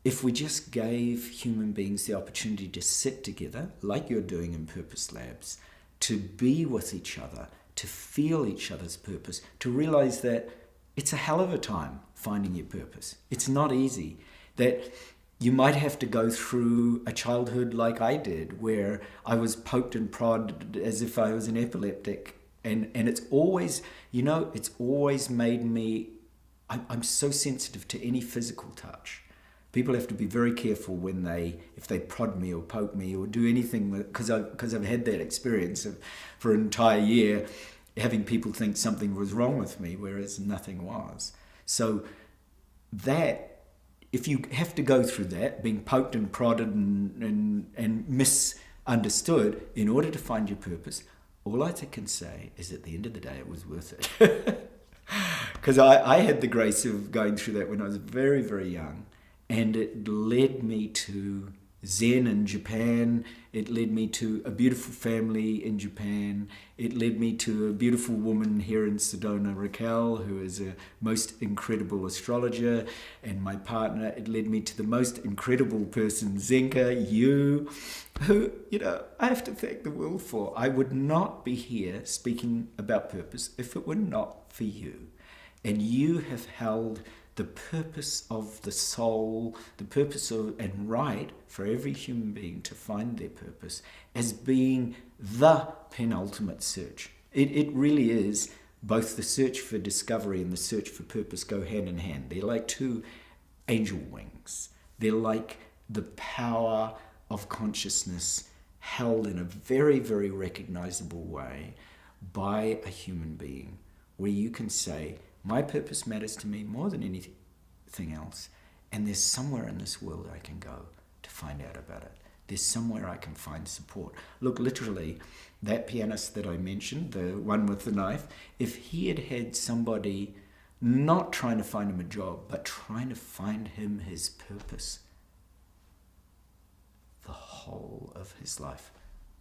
if we just gave human beings the opportunity to sit together, like you're doing in Purpose Labs, to be with each other, to feel each other's purpose, to realize that it's a hell of a time finding your purpose. It's not easy. That you might have to go through a childhood like I did, where I was poked and prodded as if I was an epileptic. And it's always, it's always made me, I'm so sensitive to any physical touch. People have to be very careful if they prod me or poke me or do anything, because I've had that experience for an entire year, having people think something was wrong with me, whereas nothing was. So that, if you have to go through that, being poked and prodded and misunderstood in order to find your purpose, all I can say is at the end of the day, it was worth it. Because I had the grace of going through that when I was very, very young, and it led me to Zen in Japan. It led me to a beautiful family in Japan. It led me to a beautiful woman here in Sedona, Raquel, who is a most incredible astrologer, and my partner. It led me to the most incredible person, Zenka, you, who, I have to thank the world for. I would not be here speaking about purpose if it were not for you. And you have held the purpose of the soul, the purpose of and right for every human being to find their purpose as being the penultimate search. It really is. Both the search for discovery and the search for purpose go hand in hand. They're like two angel wings. They're like the power of consciousness held in a very, very recognizable way by a human being, where you can say, my purpose matters to me more than anything else, and there's somewhere in this world I can go to find out about it. There's somewhere I can find support. Look, literally, that pianist that I mentioned, the one with the knife, if he had had somebody not trying to find him a job, but trying to find him his purpose, the whole of his life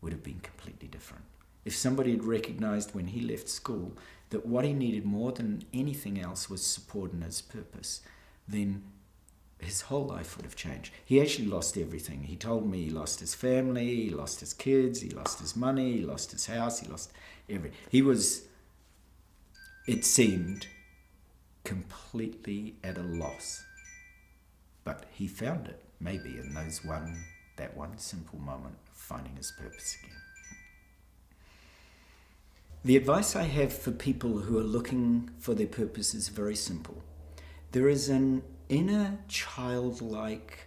would have been completely different. If somebody had recognized when he left school that what he needed more than anything else was support in his purpose, then his whole life would have changed. He actually lost everything. He told me he lost his family, he lost his kids, he lost his money, he lost his house, he lost everything. He was, it seemed, completely at a loss. But he found it, maybe, in that one simple moment of finding his purpose again. The advice I have for people who are looking for their purpose is very simple. There is an inner childlike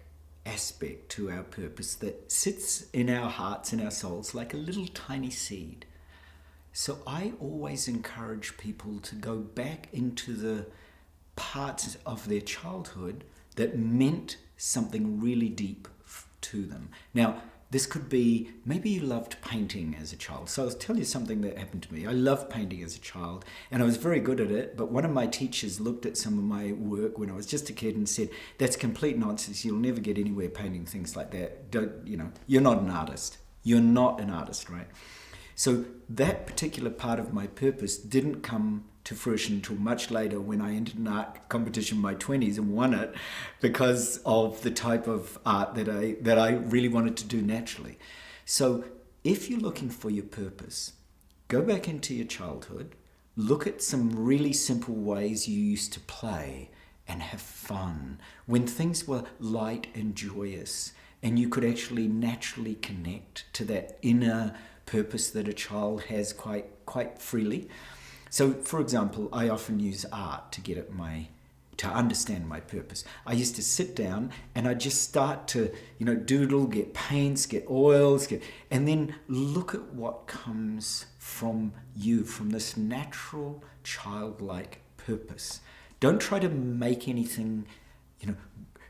aspect to our purpose that sits in our hearts and our souls like a little tiny seed. So I always encourage people to go back into the parts of their childhood that meant something really deep to them. Now, this could be, maybe you loved painting as a child. So I'll tell you something that happened to me. I loved painting as a child, and I was very good at it, but one of my teachers looked at some of my work when I was just a kid and said, that's complete nonsense. You'll never get anywhere painting things like that. You're not an artist. You're not an artist, right? So that particular part of my purpose didn't come to fruition until much later, when I entered an art competition in my 20s and won it, because of the type of art that I really wanted to do naturally. So if you're looking for your purpose, go back into your childhood, look at some really simple ways you used to play and have fun, when things were light and joyous, and you could actually naturally connect to that inner purpose that a child has quite freely. So, for example, I often use art to understand my purpose. I used to sit down and I'd just start to, doodle, get paints, get oils, and then look at what comes from you, from this natural, childlike purpose. Don't try to make anything,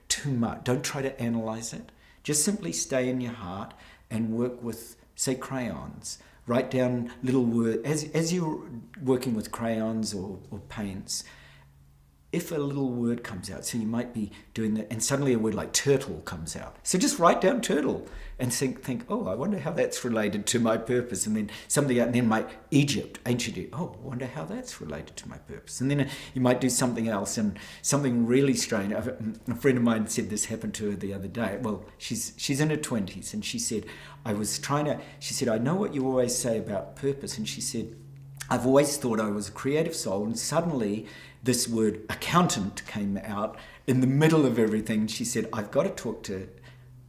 too much. Don't try to analyze it. Just simply stay in your heart and work with, say, crayons. Write down little words. As you're working with crayons or paints, if a little word comes out, so you might be doing that, and suddenly a word like turtle comes out. So just write down turtle and think, oh, I wonder how that's related to my purpose. And then something out, and then Egypt, ancient Egypt. Oh, I wonder how that's related to my purpose. And then you might do something else, and something really strange. A friend of mine said this happened to her the other day. Well, she's in her 20s, and she said, I know what you always say about purpose. And she said, I've always thought I was a creative soul, and suddenly this word accountant came out in the middle of everything. She said, I've got to talk to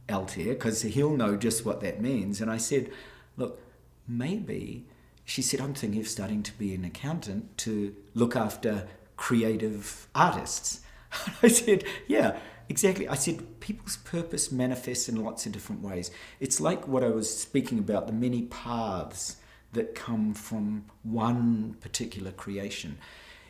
Altair because he'll know just what that means. And I said, look, maybe, she said, I'm thinking of starting to be an accountant to look after creative artists. I said, yeah, exactly. I said, people's purpose manifests in lots of different ways. It's like what I was speaking about, the many paths that come from one particular creation.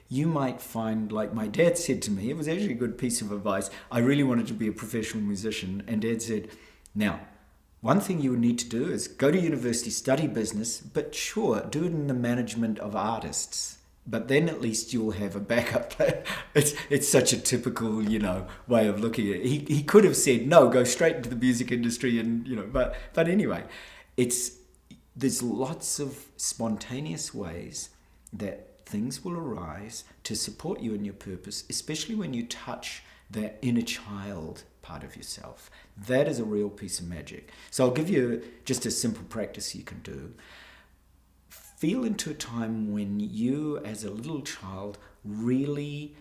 you might find, like my dad said to me, it was actually a good piece of advice. I really wanted to be a professional musician, and Dad said, now, one thing you would need to do is go to university, study business, but sure, do it in the management of artists. But then at least you'll have a backup plan. It's such a typical, way of looking at it. He could have said, no, go straight into the music industry, and but anyway, there's lots of spontaneous ways that things will arise to support you in your purpose, especially when you touch that inner child part of yourself. That is a real piece of magic. So I'll give you just a simple practice you can do. Feel into a time when you, as a little child, really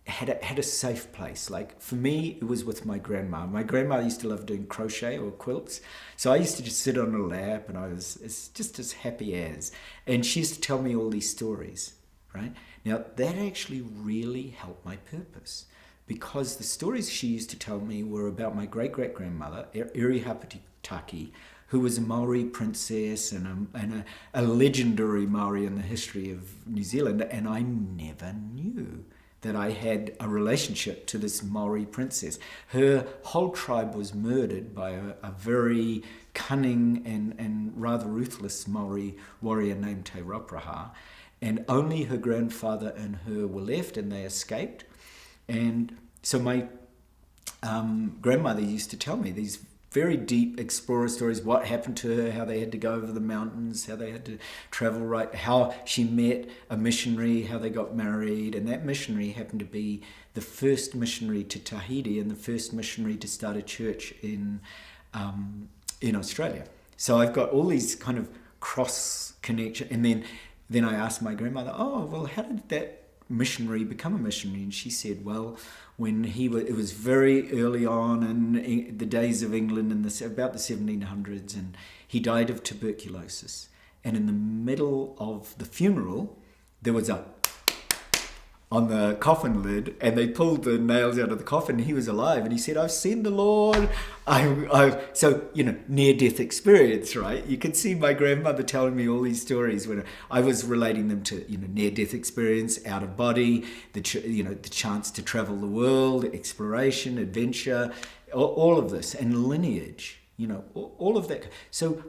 had a safe place. Like for me, it was with my grandma. My grandma used to love doing crochet or quilts. So I used to just sit on her lap and I was just as happy as. And she used to tell me all these stories, right? Now, that actually really helped my purpose, because the stories she used to tell me were about my great-great-grandmother, Irihapatitaki, who was a Maori princess and a legendary Maori in the history of New Zealand. And I never knew that I had a relationship to this Maori princess. Her whole tribe was murdered by a very cunning and rather ruthless Maori warrior named Te Rauparaha. And only her grandfather and her were left, and they escaped. And so my grandmother used to tell me these very deep explorer stories, what happened to her, how they had to go over the mountains, how they had to travel, right, how she met a missionary, how they got married, and that missionary happened to be the first missionary to Tahiti and the first missionary to start a church in Australia. So I've got all these kind of cross connection, and then I asked my grandmother, oh, well, how did that missionary become a missionary? And she said, well, when it was very early on in the days of England, about the 1700s, and he died of tuberculosis. And in the middle of the funeral, there was on the coffin lid, and they pulled the nails out of the coffin, and he was alive, and he said, I've seen the Lord. So, near-death experience, right? You can see my grandmother telling me all these stories when I was relating them to, near-death experience, out of body, the chance to travel the world, exploration, adventure, all of this, and lineage, all of that. So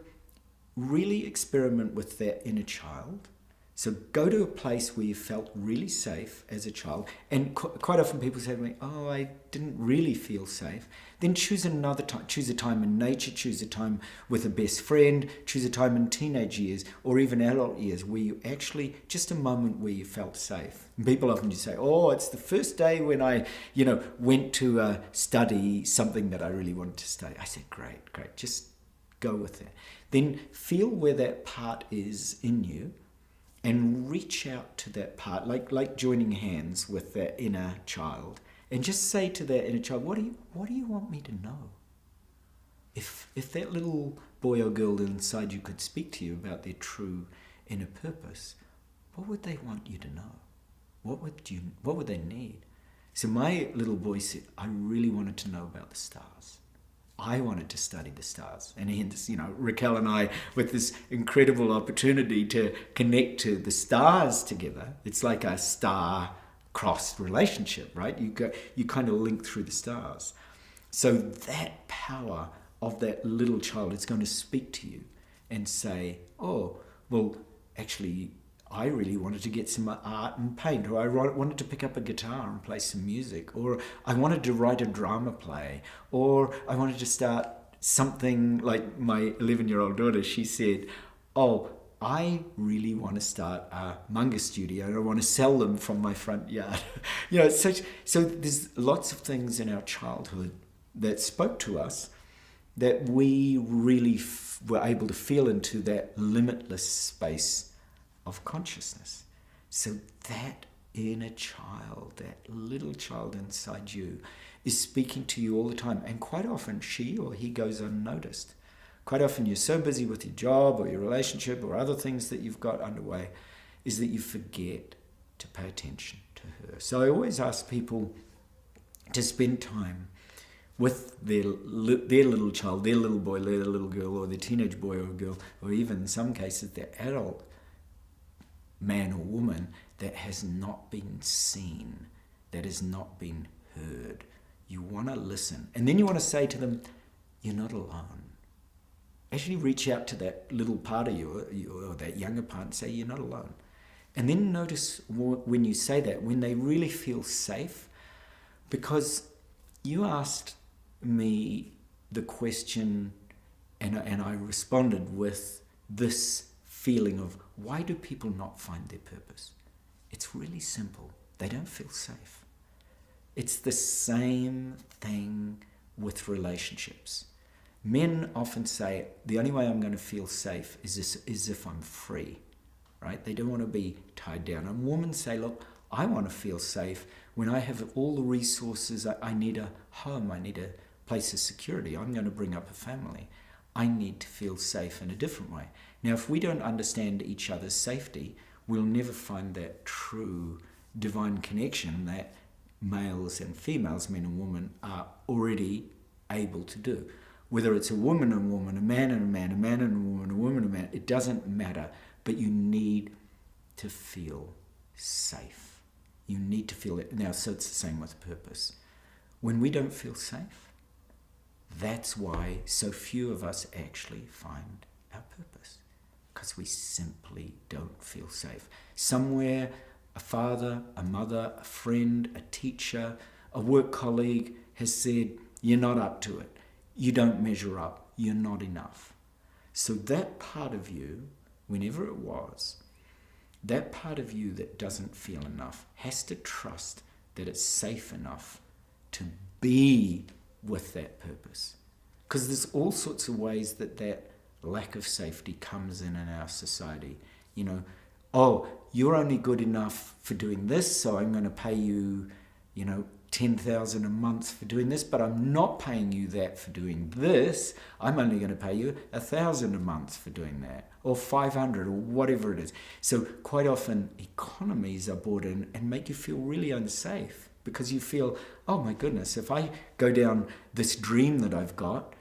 really experiment with that inner child. So go to a place where you felt really safe as a child. And quite often people say to me, oh, I didn't really feel safe. Then choose another time. Choose a time in nature, choose a time with a best friend, choose a time in teenage years or even adult years where you actually, just a moment where you felt safe. And people often just say, oh, it's the first day when I, went to study something that I really wanted to study. I said, great, just go with that. Then feel where that part is in you, and reach out to that part, like joining hands with that inner child, and just say to that inner child, what do you want me to know? If that little boy or girl inside you could speak to you about their true inner purpose, what would they want you to know? What would they need? So my little boy said, I really wanted to know about the stars. I wanted to study the stars. And hence, Raquel and I, with this incredible opportunity to connect to the stars together, it's like a star-crossed relationship, right? You kind of link through the stars. So that power of that little child is going to speak to you and say, oh, well, actually, I really wanted to get some art and paint, or I wanted to pick up a guitar and play some music, or I wanted to write a drama play, or I wanted to start something like my 11-year-old daughter. She said, oh, I really want to start a manga studio and I want to sell them from my front yard. So there's lots of things in our childhood that spoke to us that we really were able to feel into that limitless space of consciousness. So that inner child, that little child inside you, is speaking to you all the time. And quite often she or he goes unnoticed. Quite often you're so busy with your job or your relationship or other things that you've got underway, is that you forget to pay attention to her. So I always ask people to spend time with their little child, their little boy, their little girl, or their teenage boy or girl, or even in some cases their adult man or woman that has not been seen, that has not been heard. You want to listen. And then you want to say to them, you're not alone. Actually reach out to that little part of you, or that younger part, and say, you're not alone. And then notice when you say that, when they really feel safe, because you asked me the question, and I responded with this feeling of, why do people not find their purpose? It's really simple. They don't feel safe. It's the same thing with relationships. Men often say, the only way I'm going to feel safe is if I'm free, right? They don't want to be tied down. And women say, look, I want to feel safe when I have all the resources. I need a home. I need a place of security. I'm going to bring up a family. I need to feel safe in a different way. Now, if we don't understand each other's safety, we'll never find that true divine connection that males and females, men and women, are already able to do. Whether it's a woman and a woman, a man and a man, a man and a woman, a woman and a man, it doesn't matter. But you need to feel safe. You need to feel it. Now, so it's the same with purpose. When we don't feel safe, that's why so few of us actually find our purpose. Because we simply don't feel safe. Somewhere, a father, a mother, a friend, a teacher, a work colleague has said, you're not up to it. You don't measure up. You're not enough. So that part of you, whenever it was, that part of you that doesn't feel enough has to trust that it's safe enough to be with that purpose. Because there's all sorts of ways that lack of safety comes in our society. You know, oh, you're only good enough for doing this, so I'm going to pay you, $10,000 a month for doing this, but I'm not paying you that for doing this. I'm only going to pay you $1,000 a month for doing that, or $500, or whatever it is. So quite often economies are brought in and make you feel really unsafe, because you feel, oh my goodness, if I go down this dream that I've got,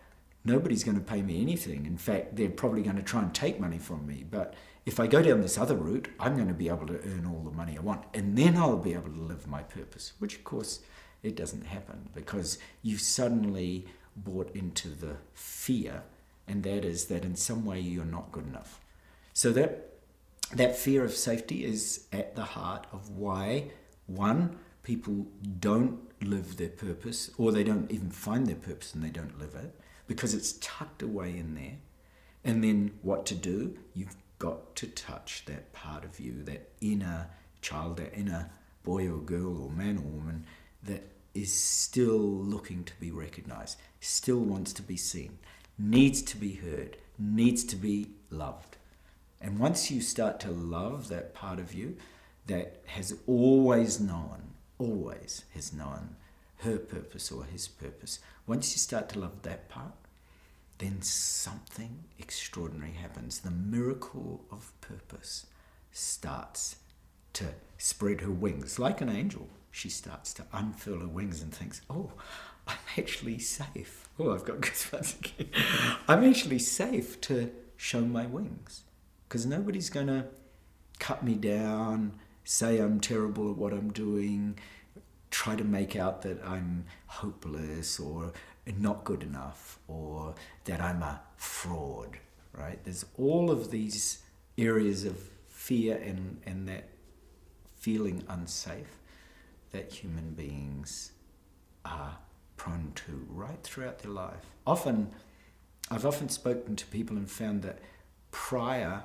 nobody's going to pay me anything. In fact, they're probably going to try and take money from me. But if I go down this other route, I'm going to be able to earn all the money I want, and then I'll be able to live my purpose, which of course it doesn't happen, because you've suddenly bought into the fear, and that is that in some way you're not good enough. So that fear of safety is at the heart of why, one, people don't live their purpose, or they don't even find their purpose and they don't live it, because it's tucked away in there. And then what to do? You've got to touch that part of you, that inner child, that inner boy or girl or man or woman that is still looking to be recognized, still wants to be seen, needs to be heard, needs to be loved. And once you start to love that part of you that has always has known her purpose or his purpose, once you start to love that part, then something extraordinary happens. The miracle of purpose starts to spread her wings. Like an angel, she starts to unfurl her wings and thinks, oh, I'm actually safe. Oh, I've got goosebumps again. I'm actually safe to show my wings, because nobody's going to cut me down, say I'm terrible at what I'm doing, try to make out that I'm hopeless or not good enough, or that I'm a fraud, right? There's all of these areas of fear and that feeling unsafe that human beings are prone to right throughout their life. I've often spoken to people and found that prior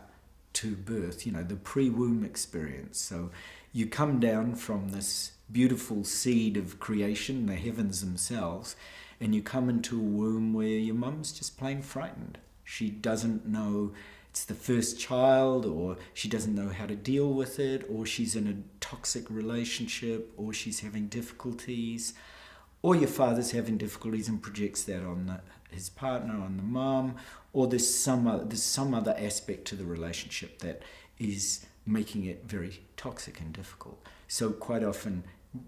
to birth, the pre-womb experience, so you come down from this beautiful seed of creation, the heavens themselves, and you come into a womb where your mum's just plain frightened. She doesn't know it's the first child, or she doesn't know how to deal with it, or she's in a toxic relationship, or she's having difficulties, or your father's having difficulties and projects that on his partner, on the mum, or there's some other aspect to the relationship that is making it very toxic and difficult. So quite often,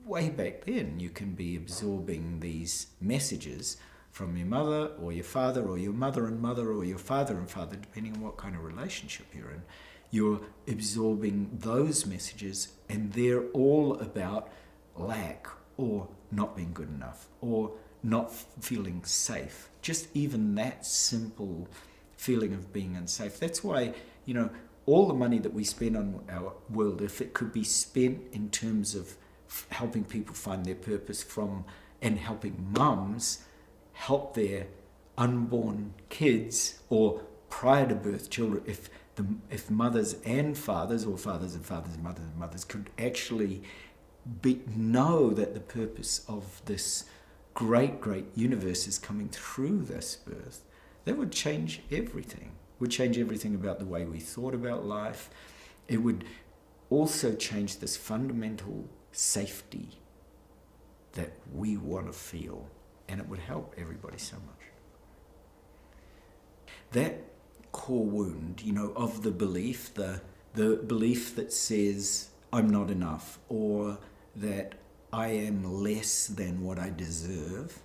way back then, you can be absorbing these messages from your mother or your father, or your mother and mother, or your father and father, depending on what kind of relationship you're in. you're absorbing those messages, and they're all about lack or not being good enough or not feeling safe. Just even that simple feeling of being unsafe. That's why, all the money that we spend on our world, if it could be spent in terms of helping people find their purpose and helping mums help their unborn kids or prior to birth children, if mothers and fathers, or fathers and fathers and mothers could actually know that the purpose of this great universe is coming through this birth, that would change everything. Would change everything about the way we thought about life. It would also change this fundamental safety that we want to feel, and it would help everybody so much. That core wound, of the belief, the belief that says I'm not enough, or that I am less than what I deserve,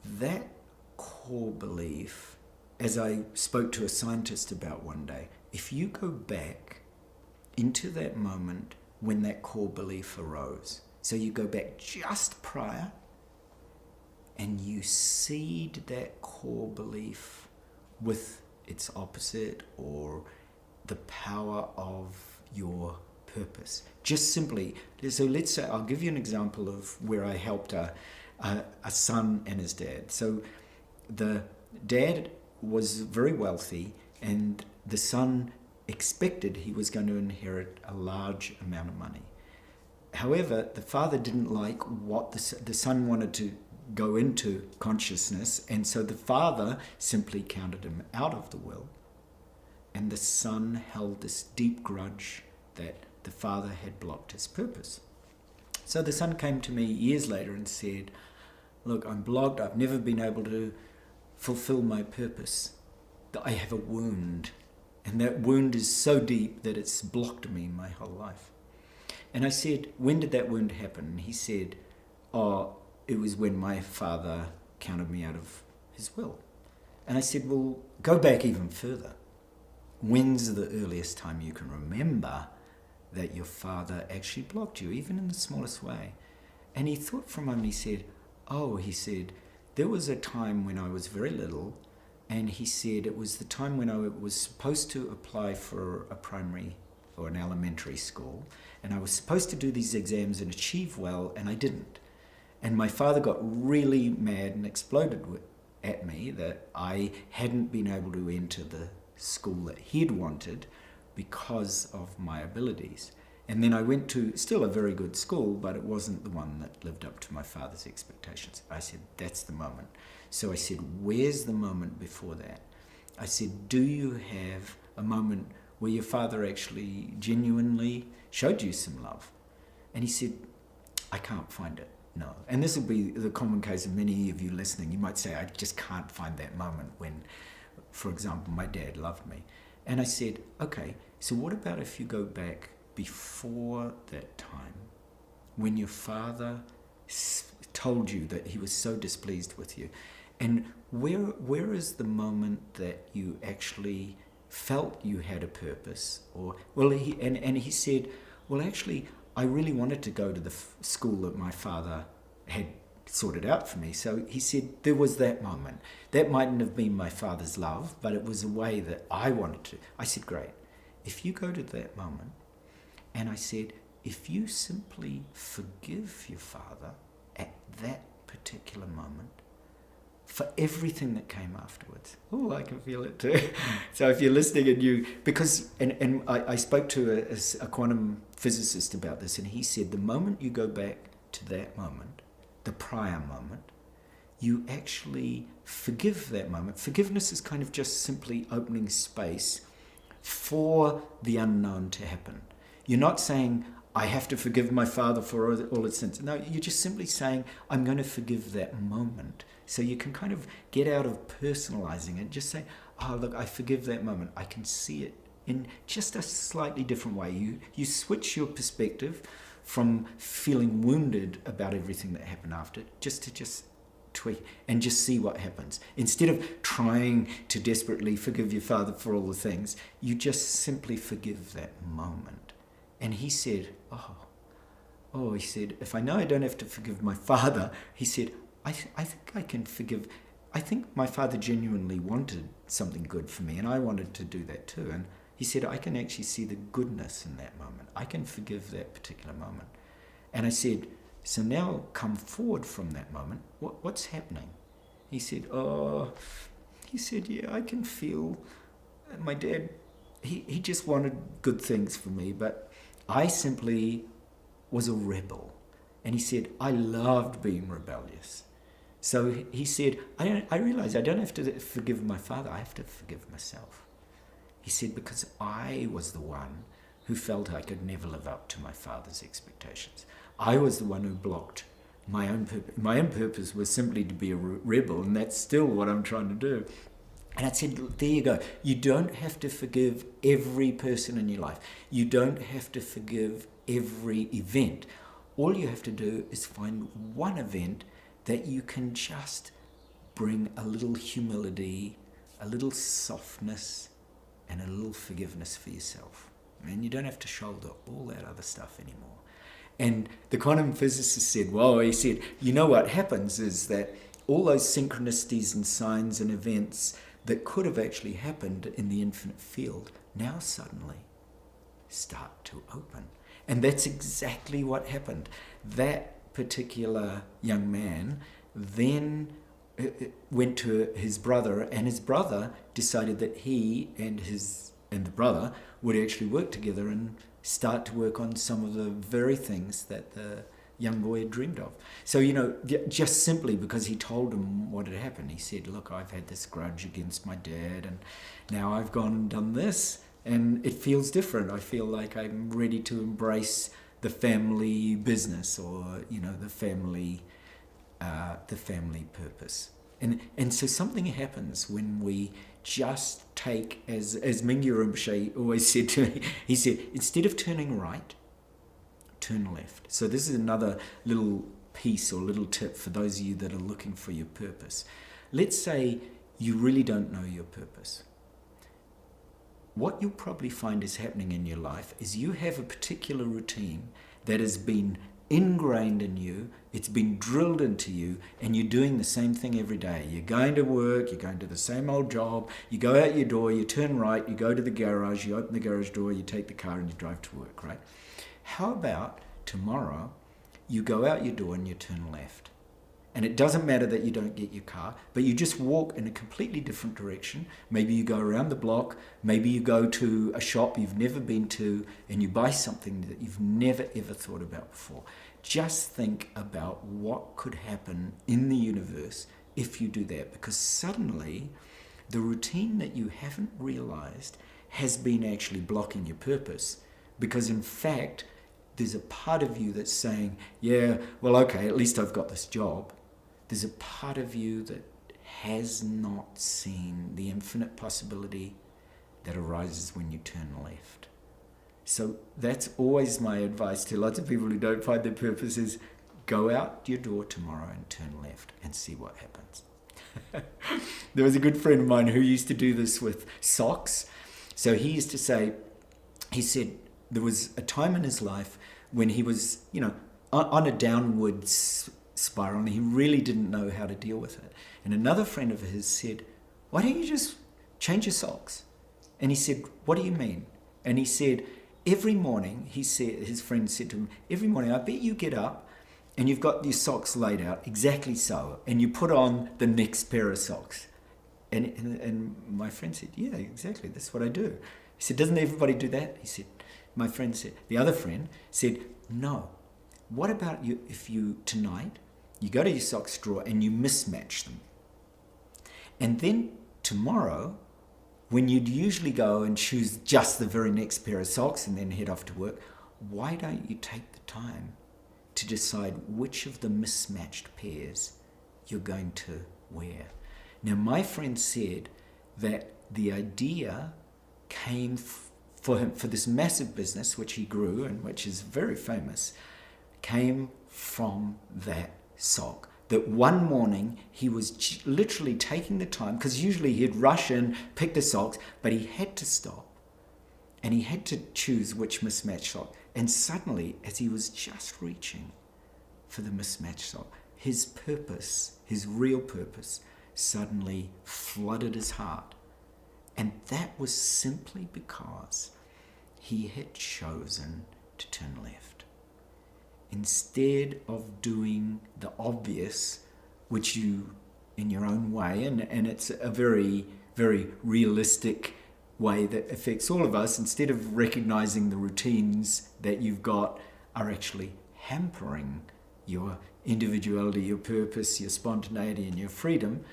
that core belief, as I spoke to a scientist about one day, if you go back into that moment when that core belief arose, so you go back just prior and you seed that core belief with its opposite or the power of your purpose. Just simply, so let's say, I'll give you an example of where I helped a son and his dad. So the dad was very wealthy, and the son expected he was going to inherit a large amount of money. However, the father didn't like what the son wanted to go into consciousness, and so the father simply counted him out of the will, and the son held this deep grudge that the father had blocked his purpose. So the son came to me years later and said, look, I'm blocked, I've never been able to fulfill my purpose. I have a wound, and that wound is so deep that it's blocked me my whole life. And I said, when did that wound happen? And he said, it was when my father counted me out of his will. And I said, well, go back even further. When's the earliest time you can remember that your father actually blocked you, even in the smallest way? And he thought for a moment, he said, there was a time when I was very little, and he said it was the time when I was supposed to apply for a primary or an elementary school, and I was supposed to do these exams and achieve well, and I didn't. And my father got really mad and exploded at me that I hadn't been able to enter the school that he'd wanted because of my abilities. And then I went to still a very good school, but it wasn't the one that lived up to my father's expectations. I said, that's the moment. So I said, where's the moment before that? I said, do you have a moment where your father actually genuinely showed you some love? And he said, I can't find it, no. And this will be the common case of many of you listening. You might say, I just can't find that moment when, for example, my dad loved me. And I said, okay, so what about if you go back before that time, when your father told you that he was so displeased with you? And where is the moment that you actually felt you had a purpose? He said, well, actually, I really wanted to go to the school that my father had sorted out for me. So he said, there was that moment. That mightn't have been my father's love, but it was a way that I wanted to. I said, great. If you go to that moment, and I said, if you simply forgive your father at that particular moment for everything that came afterwards. Oh, I can feel it too. So if you're listening and I spoke to a quantum physicist about this, and he said the moment you go back to that moment, the prior moment, you actually forgive that moment. Forgiveness is kind of just simply opening space for the unknown to happen. You're not saying, I have to forgive my father for all its sins. No, you're just simply saying, I'm going to forgive that moment. So you can kind of get out of personalizing it. Just say, oh, look, I forgive that moment. I can see it in just a slightly different way. You switch your perspective from feeling wounded about everything that happened after, just to tweak, and just see what happens. Instead of trying to desperately forgive your father for all the things, you just simply forgive that moment. And he said, he said, if I know I don't have to forgive my father, he said, I think I can forgive. I think my father genuinely wanted something good for me, and I wanted to do that too. And he said, I can actually see the goodness in that moment. I can forgive that particular moment. And I said, so now come forward from that moment. What's happening? He said, yeah, I can feel my dad, he just wanted good things for me, but I simply was a rebel. And he said, I loved being rebellious. So he said, I realize I don't have to forgive my father, I have to forgive myself. He said, because I was the one who felt I could never live up to my father's expectations. I was the one who blocked my own purpose. My own purpose was simply to be a rebel, and that's still what I'm trying to do. And I said, there you go. You don't have to forgive every person in your life. You don't have to forgive every event. All you have to do is find one event that you can just bring a little humility, a little softness, and a little forgiveness for yourself. And you don't have to shoulder all that other stuff anymore. And the quantum physicist said, he said, you know what happens is that all those synchronicities and signs and events that could have actually happened in the infinite field now suddenly start to open. And that's exactly what happened. That particular young man then went to his brother, and his brother decided that he and the brother would actually work together and start to work on some of the very things that the young boy had dreamed of. So, just simply because he told him what had happened, he said, look, I've had this grudge against my dad, and now I've gone and done this, and it feels different. I feel like I'm ready to embrace the family business, or, the family purpose. And so something happens when we just take, as Mingyur Rinpoche always said to me, he said, instead of turning right, turn left. So this is another little piece or little tip for those of you that are looking for your purpose. Let's say you really don't know your purpose. What you'll probably find is happening in your life is you have a particular routine that has been ingrained in you, it's been drilled into you, and you're doing the same thing every day. You're going to work, you're going to the same old job, you go out your door, you turn right, you go to the garage, you open the garage door, you take the car and you drive to work, right? How about tomorrow you go out your door and you turn left? And it doesn't matter that you don't get your car, but you just walk in a completely different direction. Maybe you go around the block, maybe you go to a shop you've never been to, and you buy something that you've never ever thought about before. Just think about what could happen in the universe if you do that, because suddenly the routine that you haven't realized has been actually blocking your purpose, because in fact there's a part of you that's saying, yeah, well, okay, at least I've got this job. There's a part of you that has not seen the infinite possibility that arises when you turn left. So that's always my advice to lots of people who don't find their purpose is go out your door tomorrow and turn left and see what happens. There was a good friend of mine who used to do this with socks. So he used to say, he said there was a time in his life when he was, on a downwards spiral, and he really didn't know how to deal with it. And another friend of his said, why don't you just change your socks? And he said, what do you mean? And he said, every morning, his friend said to him, every morning, I bet you get up and you've got your socks laid out exactly so, and you put on the next pair of socks. And my friend said, yeah, exactly, that's what I do. He said, doesn't everybody do that? He said, the other friend said, no. What about you if you, tonight, you go to your socks drawer and you mismatch them? And then tomorrow, when you'd usually go and choose just the very next pair of socks and then head off to work, why don't you take the time to decide which of the mismatched pairs you're going to wear? Now, my friend said that the idea came for him, for this massive business, which he grew and which is very famous, came from that sock. that one morning he was literally taking the time, because usually he'd rush in, pick the socks, but he had to stop and he had to choose which mismatched sock. And suddenly, as he was just reaching for the mismatched sock, his purpose, his real purpose, suddenly flooded his heart. And that was simply because he had chosen to turn left. Instead of doing the obvious, which you, in your own way, and it's a very, very realistic way that affects all of us, instead of recognizing the routines that you've got are actually hampering your individuality, your purpose, your spontaneity, and your freedom,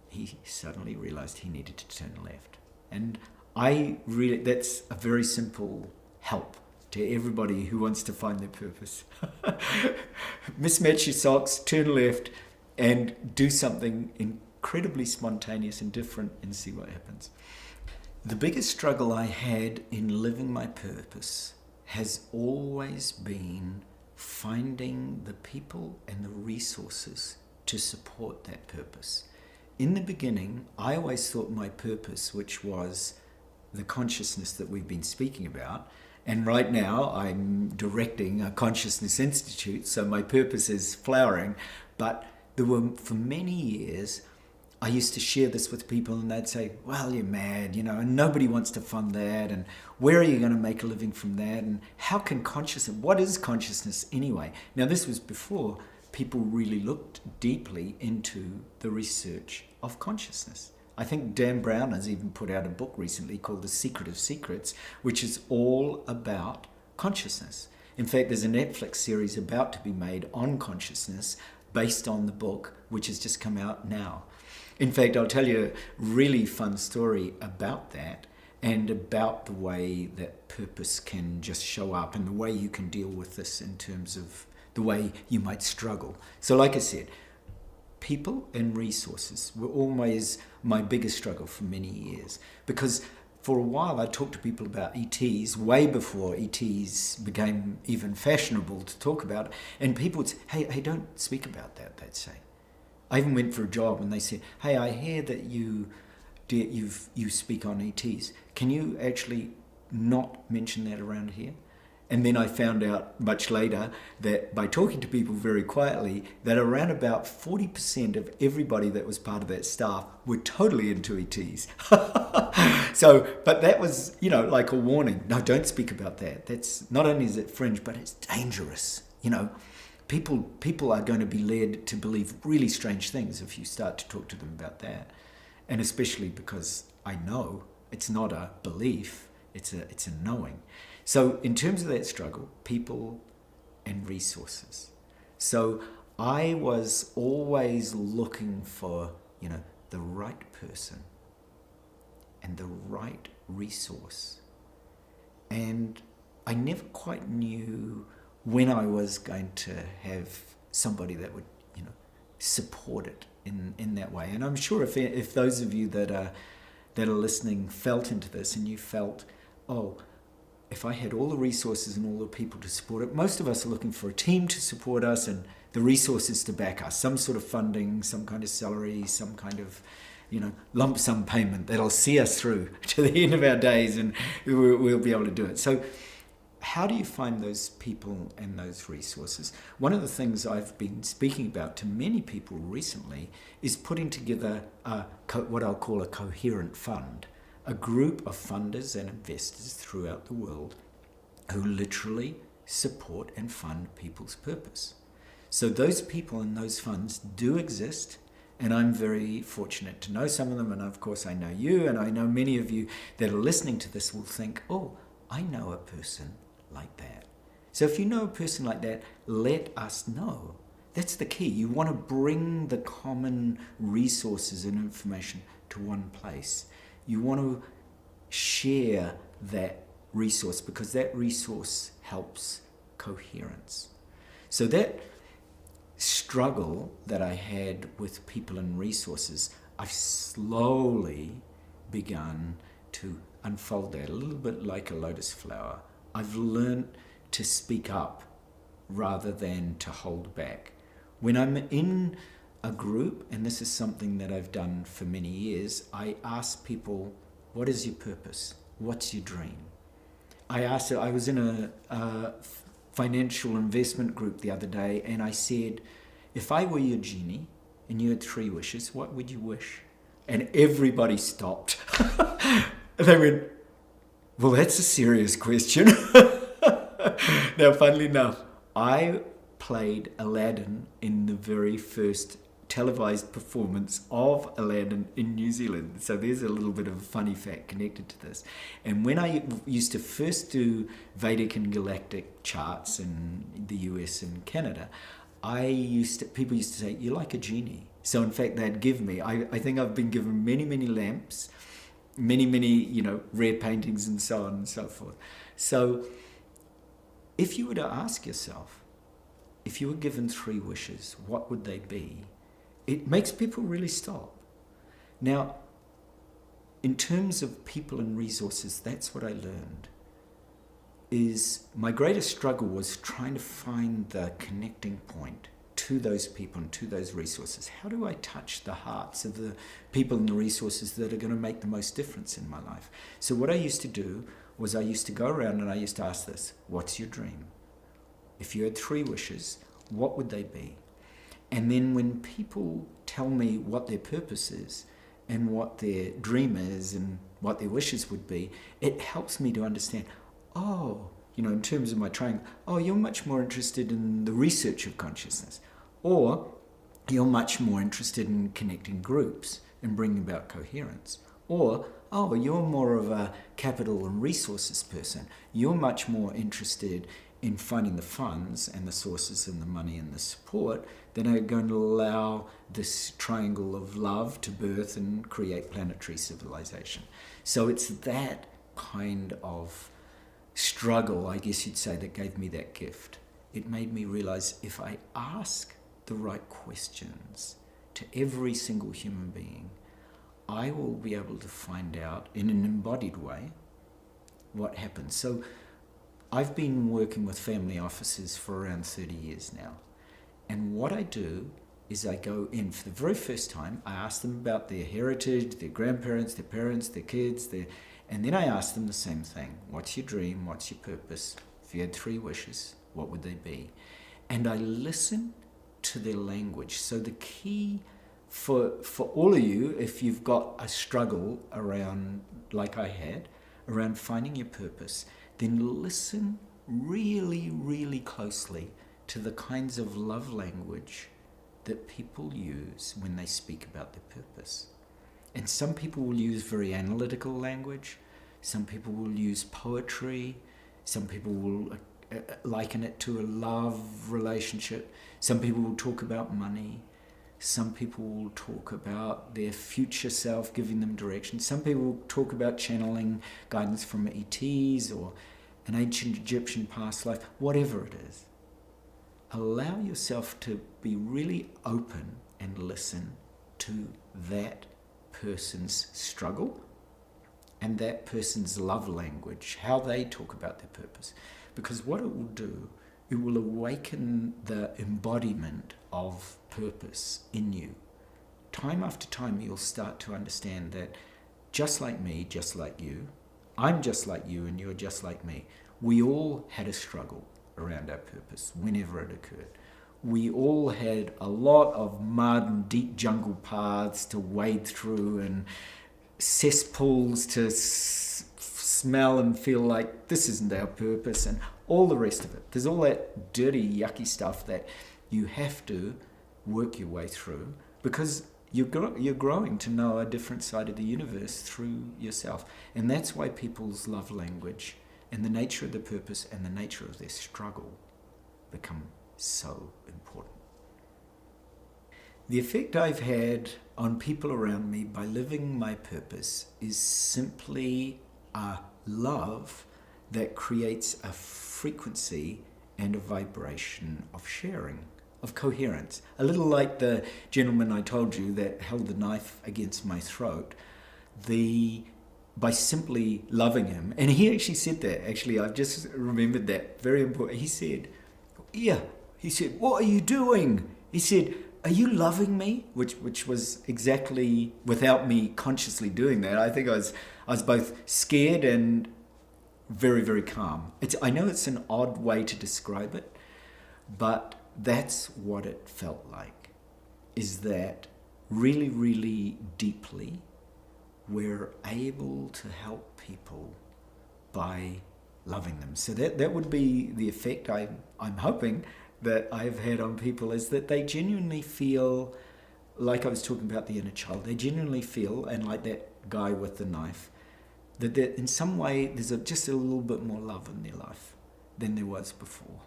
he suddenly realized he needed to turn left. And that's a very simple help to everybody who wants to find their purpose. Mismatch your socks, turn left, and do something incredibly spontaneous and different and see what happens. The biggest struggle I had in living my purpose has always been finding the people and the resources to support that purpose. In the beginning, I always thought my purpose, which was the consciousness that we've been speaking about, and right now I'm directing a consciousness institute, so my purpose is flowering, but there were, for many years, I used to share this with people and they'd say, well, you're mad, and nobody wants to fund that, and where are you going to make a living from that, and how can what is consciousness anyway? Now, this was before people really looked deeply into the research of consciousness. I think Dan Brown has even put out a book recently called The Secret of Secrets, which is all about consciousness. In fact, there's a Netflix series about to be made on consciousness based on the book, which has just come out now. In fact, I'll tell you a really fun story about that and about the way that purpose can just show up and the way you can deal with this in terms of the way you might struggle. So like I said, people and resources were always my biggest struggle for many years, because for a while I talked to people about ETs way before ETs became even fashionable to talk about, and people would say, hey, don't speak about that, they'd say. I even went for a job and they said, hey, I hear that you speak on ETs. Can you actually not mention that around here? And then I found out much later that by talking to people very quietly, that around about 40% of everybody that was part of that staff were totally into ETs. But that was, like a warning. No, don't speak about that. That's not only is it fringe, but it's dangerous. People are going to be led to believe really strange things if you start to talk to them about that. And especially because I know it's not a belief, it's a knowing. So in terms of that struggle, people and resources. So I was always looking for, the right person and the right resource. And I never quite knew when I was going to have somebody that would, support it in that way. And I'm sure if those of you that are listening felt into this and you felt, if I had all the resources and all the people to support it, most of us are looking for a team to support us and the resources to back us, some sort of funding, some kind of salary, some kind of, lump sum payment that'll see us through to the end of our days, and we'll be able to do it. So how do you find those people and those resources? One of the things I've been speaking about to many people recently is putting together what I'll call a coherent fund, a group of funders and investors throughout the world who literally support and fund people's purpose. So those people and those funds do exist, and I'm very fortunate to know some of them, and of course I know you, and I know many of you that are listening to this will think, I know a person like that. So if you know a person like that, let us know. That's the key. You want to bring the common resources and information to one place. You want to share that resource because that resource helps coherence. So that struggle that I had with people and resources, I've slowly begun to unfold that a little bit like a lotus flower. I've learned to speak up rather than to hold back. When I'm in a group, and this is something that I've done for many years, I ask people, what is your purpose? What's your dream? I was in a financial investment group the other day, and I said, if I were your genie and you had 3 wishes, what would you wish? And everybody stopped. They went, well, that's a serious question. Now, funnily enough, I played Aladdin in the very first televised performance of Aladdin in New Zealand. So there's a little bit of a funny fact connected to this. And when I used to first do Vedic and Galactic charts in the US and Canada, people used to say, you're like a genie. So in fact, they'd give me, I think I've been given many, many lamps, many, rare paintings and so on and so forth. So if you were to ask yourself, if you were given 3 wishes, what would they be? It makes people really stop. Now, in terms of people and resources, that's what I learned. Is my greatest struggle was trying to find the connecting point to those people and to those resources. How do I touch the hearts of the people and the resources that are going to make the most difference in my life? So what I used to do was I used to go around and I used to ask this, what's your dream? If you had 3 wishes, what would they be? And then when people tell me what their purpose is and what their dream is and what their wishes would be, it helps me to understand, in terms of my triangle, you're much more interested in the research of consciousness, or you're much more interested in connecting groups and bringing about coherence, or you're more of a capital and resources person. You're much more interested in finding the funds and the sources and the money and the support that are going to allow this triangle of love to birth and create planetary civilization. So it's that kind of struggle, I guess you'd say, that gave me that gift. It made me realize if I ask the right questions to every single human being, I will be able to find out in an embodied way what happens. So I've been working with family offices for around 30 years now. And what I do is I go in for the very first time, I ask them about their heritage, their grandparents, their parents, their kids, and then I ask them the same thing. What's your dream? What's your purpose? If you had 3 wishes, what would they be? And I listen to their language. So the key for all of you, if you've got a struggle around, like I had, around finding your purpose, then listen really, really closely to the kinds of love language that people use when they speak about their purpose. And some people will use very analytical language. Some people will use poetry. Some people will liken it to a love relationship. Some people will talk about money. Some people will talk about their future self, giving them direction. Some people will talk about channeling guidance from ETs or an ancient Egyptian past life, whatever it is. Allow yourself to be really open and listen to that person's struggle and that person's love language, how they talk about their purpose. Because what it will do, it will awaken the embodiment of purpose in you. Time after time, you'll start to understand that just like me, just like you, I'm just like you and you're just like me. We all had a struggle around our purpose whenever it occurred. We all had a lot of mud and deep jungle paths to wade through and cesspools to smell and feel like this isn't our purpose and all the rest of it. There's all that dirty, yucky stuff that you have to work your way through because you're growing to know a different side of the universe through yourself. And that's why people's love language and the nature of the purpose and the nature of their struggle become so important. The effect I've had on people around me by living my purpose is simply a love that creates a frequency and a vibration of sharing, of coherence. A little like the gentleman I told you that held the knife against my throat, by simply loving him, and he actually said that, I've just remembered that, very important. He said, what are you doing? He said, "Are you loving me?" Which was exactly without me consciously doing that. I think I was both scared and very, very calm. I know it's an odd way to describe it, but that's what it felt like. Is that really, really deeply we're able to help people by loving them. So that would be the effect I'm hoping that I've had on people, is that they genuinely feel, like I was talking about the inner child, they genuinely feel, and like that guy with the knife, that in some way there's just a little bit more love in their life than there was before.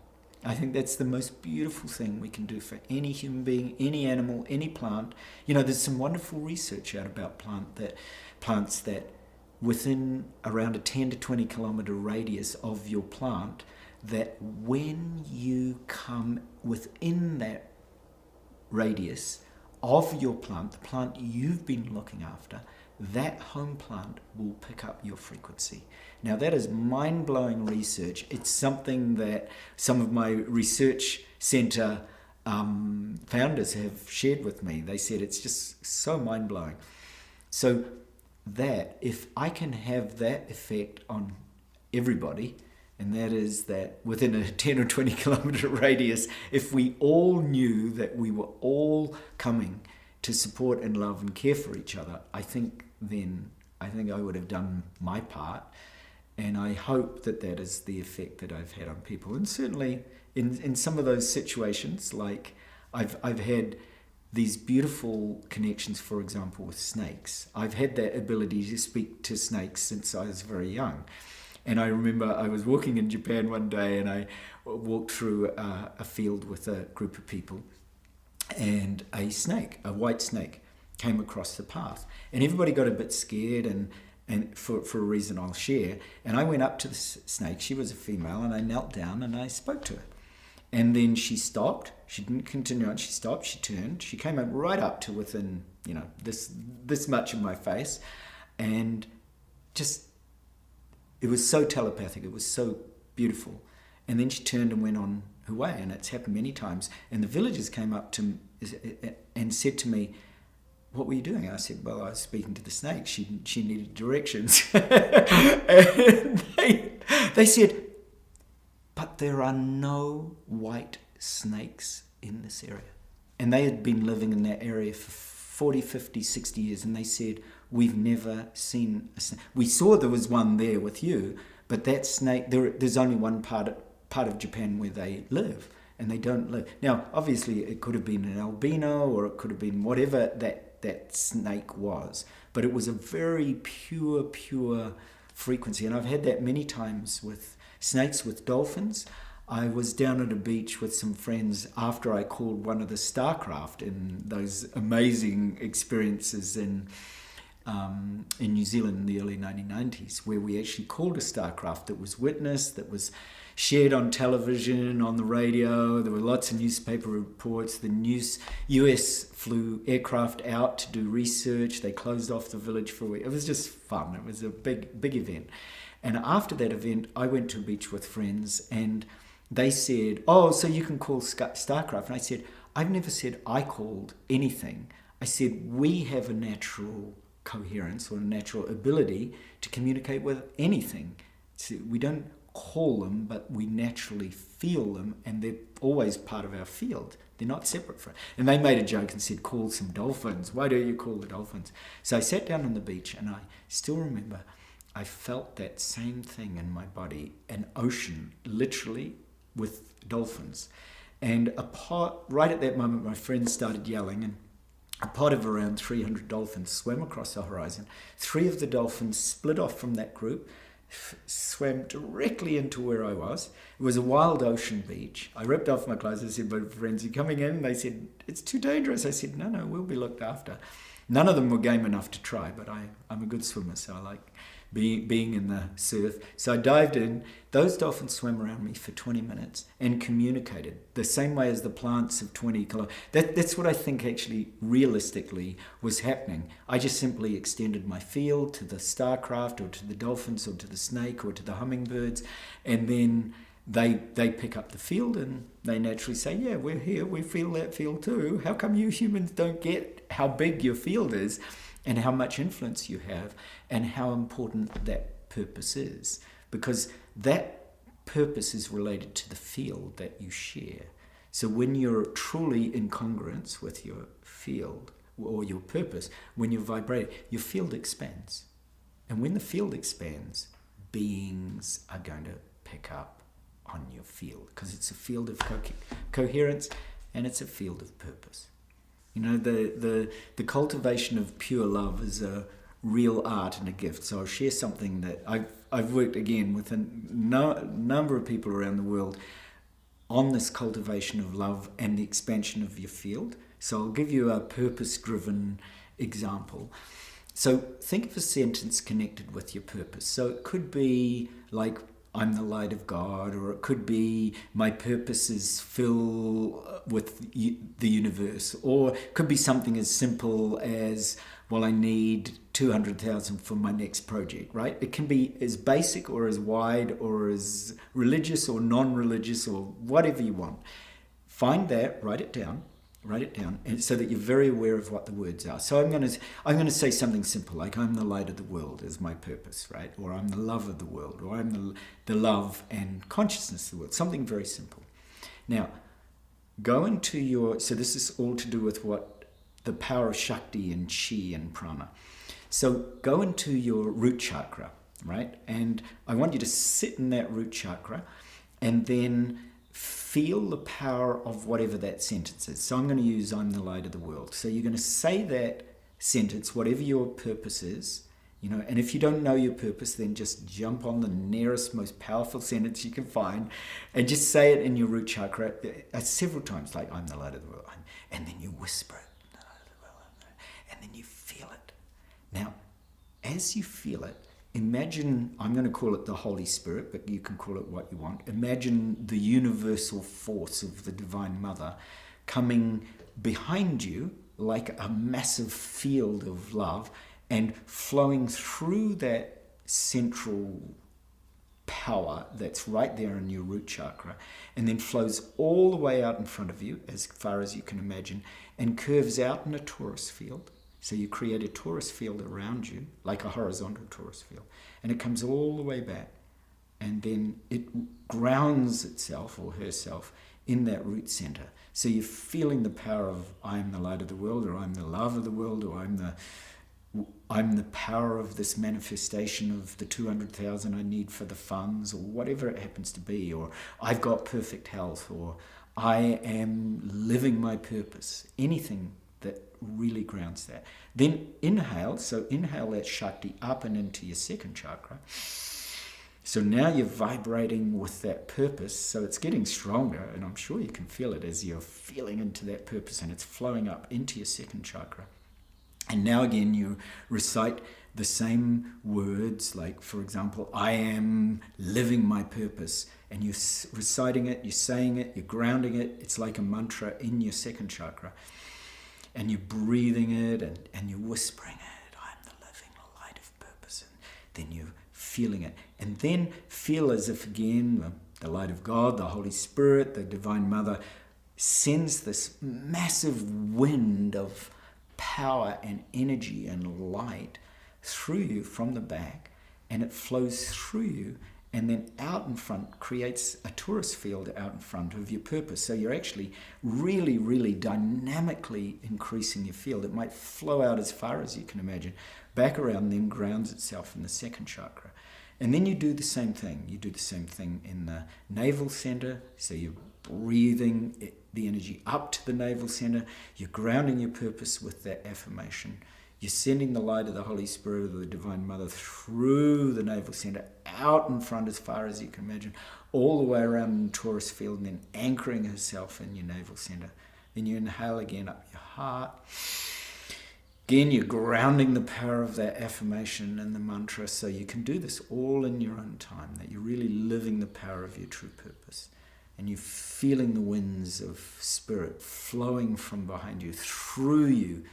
I think that's the most beautiful thing we can do for any human being, any animal, any plant. There's some wonderful research out about plants that within around a 10 to 20 kilometer radius of your plant, that when you come within that radius of your plant, the plant you've been looking after, that home plant will pick up your frequency. Now, that is mind-blowing research. It's something that some of my research center founders have shared with me. They said it's just so mind-blowing. So that if I can have that effect on everybody, and that is that within a 10 or 20 kilometer radius, if we all knew that we were all coming to support and love and care for each other, I think I would have done my part. And I hope that is the effect that I've had on people. And certainly in some of those situations, like I've had these beautiful connections, for example, with snakes. I've had that ability to speak to snakes since I was very young. And I remember I was walking in Japan one day, and I walked through a field with a group of people, and a white snake, came across the path. And everybody got a bit scared, and for a reason I'll share. And I went up to the snake. She was a female, and I knelt down and I spoke to her. And then she stopped. She didn't continue on. She stopped. She turned. She came right up to within, this much of my face, and just, it was so telepathic. It was so beautiful. And then she turned and went on her way. And it's happened many times. And the villagers came up to me and said to me, "What were you doing?" I said, "Well, I was speaking to the snake. She needed directions." And they said, "But there are no white snakes in this area." And they had been living in that area for 40, 50, 60 years. And they said, "We've never seen a snake. We saw there was one there with you, but that snake, there's only one part of Japan where they live, and they don't live." Now, obviously, it could have been an albino, or it could have been whatever that snake was. But it was a very pure frequency. And I've had that many times with snakes, with dolphins. I was down at a beach with some friends after I called one of the starcraft in those amazing experiences in New Zealand in the early 1990s, where we actually called a starcraft that was witnessed, that was shared on television, on the radio. There were lots of newspaper reports. The US flew aircraft out to do research. They closed off the village for a week. It was just fun. It was a big event. And after that event, I went to a beach with friends, and they said, "Oh, so you can call starcraft." And I said, "I've never said I called anything. I said we have a natural coherence, or a natural ability to communicate with anything. So we don't call them, but we naturally feel them, and they're always part of our field. They're not separate from it." And they made a joke and said, "Call some dolphins. Why don't you call the dolphins?" So I sat down on the beach, and I still remember I felt that same thing in my body, an ocean, literally, with dolphins. And right at that moment, my friends started yelling, and a pod of around 300 dolphins swam across the horizon. 3 of the dolphins split off from that group, swam directly into where I was. It was a wild ocean beach. I ripped off my clothes. I said, "My friends, are you coming in?" They said, "It's too dangerous." I said, No, we'll be looked after." None of them were game enough to try, but I'm a good swimmer, so I like being in the surf. So I dived in. Those dolphins swam around me for 20 minutes and communicated the same way as the plants of 20 kilometers. That's what I think actually realistically was happening. I just simply extended my field to the starcraft, or to the dolphins, or to the snake, or to the hummingbirds, and then they pick up the field and they naturally say, yeah, we're here, we feel that field too. How come you humans don't get how big your field is and how much influence you have and how important that purpose is? Because that purpose is related to the field that you share. So when you're truly in congruence with your field or your purpose, when you vibrate, your field expands. And when the field expands, beings are going to pick up on your field because it's a field of coherence and it's a field of purpose. You know, the cultivation of pure love is a real art and a gift. So I'll share something that I've worked again with a number of people around the world on this cultivation of love and the expansion of your field. So I'll give you a purpose-driven example. So think of a sentence connected with your purpose. So it could be like, I'm the light of God, or it could be my purpose is fill with the universe, or it could be something as simple as, well, I need 200,000 for my next project, right? It can be as basic or as wide or as religious or non-religious or whatever you want. Find that, write it down, and so that you're very aware of what the words are. So I'm going to say something simple, like I'm the light of the world is my purpose, right? Or I'm the love of the world, or I'm the love and consciousness of the world. Something very simple. Now, go into your, so this is all to do with what the power of Shakti and Chi and Prana. So go into your root chakra, right? And I want you to sit in that root chakra and then feel the power of whatever that sentence is. So I'm going to use I'm the light of the world. So you're going to say that sentence, whatever your purpose is, you know, and if you don't know your purpose, then just jump on the nearest, most powerful sentence you can find and just say it in your root chakra several times, like I'm the light of the world. And then you whisper it. And then you feel it. Now, as you feel it, imagine, I'm going to call it the Holy Spirit, but you can call it what you want. Imagine the universal force of the Divine Mother coming behind you like a massive field of love and flowing through that central power that's right there in your root chakra, and then flows all the way out in front of you as far as you can imagine and curves out in a torus field. So you create a torus field around you, like a horizontal torus field, and it comes all the way back, and then it grounds itself or herself in that root center. So you're feeling the power of I'm the light of the world, or I'm the love of the world, or I'm the power of this manifestation of the 200,000 I need for the funds, or whatever it happens to be, or I've got perfect health, or I am living my purpose. Anything that really grounds that. Then inhale, so inhale that Shakti up and into your second chakra. So now you're vibrating with that purpose, so it's getting stronger, and I'm sure you can feel it as you're feeling into that purpose and it's flowing up into your second chakra. And now again you recite the same words, like for example, I am living my purpose, and you're reciting it, you're saying it, you're grounding it. It's like a mantra in your second chakra. And you're breathing it and you're whispering it, I'm the living light of purpose. And then you're feeling it. And then feel as if again, the light of God, the Holy Spirit, the Divine Mother sends this massive wind of power and energy and light through you from the back, and it flows through you and then out in front creates a torus field out in front of your purpose. So you're actually really, really dynamically increasing your field. It might flow out as far as you can imagine, back around, then grounds itself in the second chakra. And then you do the same thing. You do the same thing in the navel center. So you're breathing the energy up to the navel center. You're grounding your purpose with that affirmation. You're sending the light of the Holy Spirit of the Divine Mother through the navel center, out in front as far as you can imagine, all the way around in the torus field, and then anchoring herself in your navel center. Then you inhale again up your heart. Again, you're grounding the power of that affirmation and the mantra, so you can do this all in your own time, that you're really living the power of your true purpose. And you're feeling the winds of spirit flowing from behind you, through you,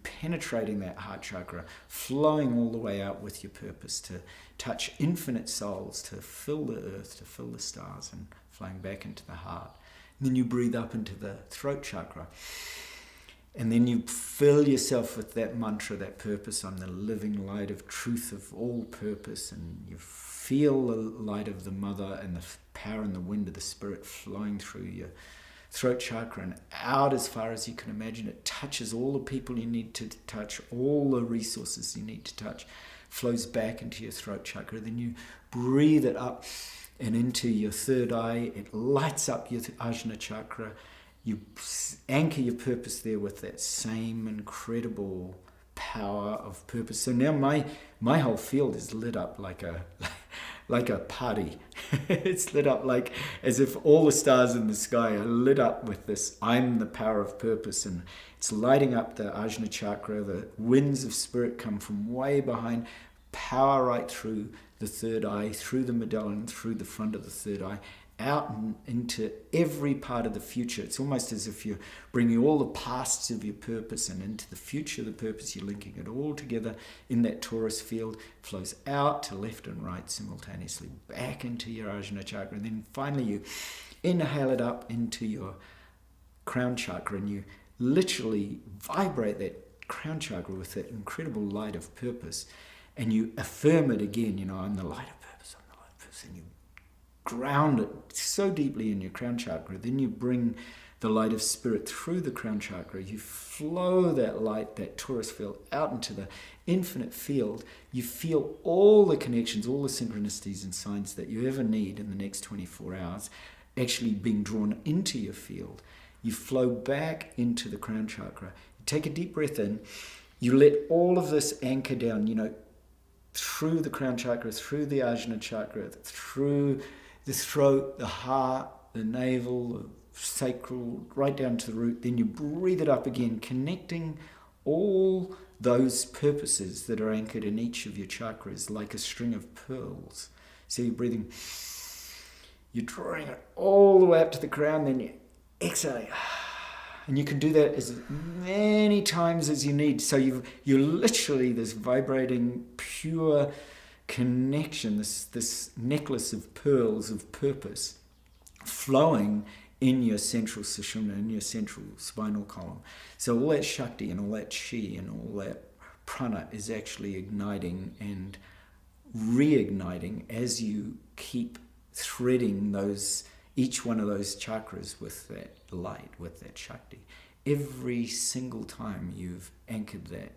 penetrating that heart chakra, flowing all the way out with your purpose to touch infinite souls, to fill the earth, to fill the stars, and flowing back into the heart. And then you breathe up into the throat chakra. And then you fill yourself with that mantra, that purpose. I'm the living light of truth of all purpose. And you feel the light of the mother and the power and the wind of the spirit flowing through your throat chakra and out as far as you can imagine. It touches all the people you need to touch, all the resources you need to touch, flows back into your throat chakra. Then you breathe it up and into your third eye. It lights up your Ajna chakra. You anchor your purpose there with that same incredible power of purpose. So now my whole field is lit up like a party. It's lit up like as if all the stars in the sky are lit up with this I'm the power of purpose, and it's lighting up the Ajna chakra. The winds of spirit come from way behind, power right through the third eye, through the medallion, through the front of the third eye, out and into every part of the future. It's almost as if you're bringing all the pasts of your purpose and into the future of the purpose. You're linking it all together in that torus field. Flows out to left and right simultaneously, back into your Ajna chakra. And then finally you inhale it up into your crown chakra, and you literally vibrate that crown chakra with that incredible light of purpose. And you affirm it again, I'm the light of purpose, I'm the light of purpose. And you ground it so deeply in your crown chakra. Then you bring the light of spirit through the crown chakra. You flow that light, that torus field, out into the infinite field. You feel all the connections, all the synchronicities and signs that you ever need in the next 24 hours actually being drawn into your field. You flow back into the crown chakra. You take a deep breath in. You let all of this anchor down, through the crown chakra, through the Ajna chakra, through the throat, the heart, the navel, the sacral, right down to the root. Then you breathe it up again, connecting all those purposes that are anchored in each of your chakras like a string of pearls. So you're breathing, you're drawing it all the way up to the crown, then you exhale. And you can do that as many times as you need. So you're literally this vibrating, pure connection, this necklace of pearls of purpose flowing in your central sushumna, in your central spinal column. So all that Shakti and all that Chi and all that prana is actually igniting and reigniting as you keep threading each one of those chakras with that light, with that Shakti. Every single time you've anchored that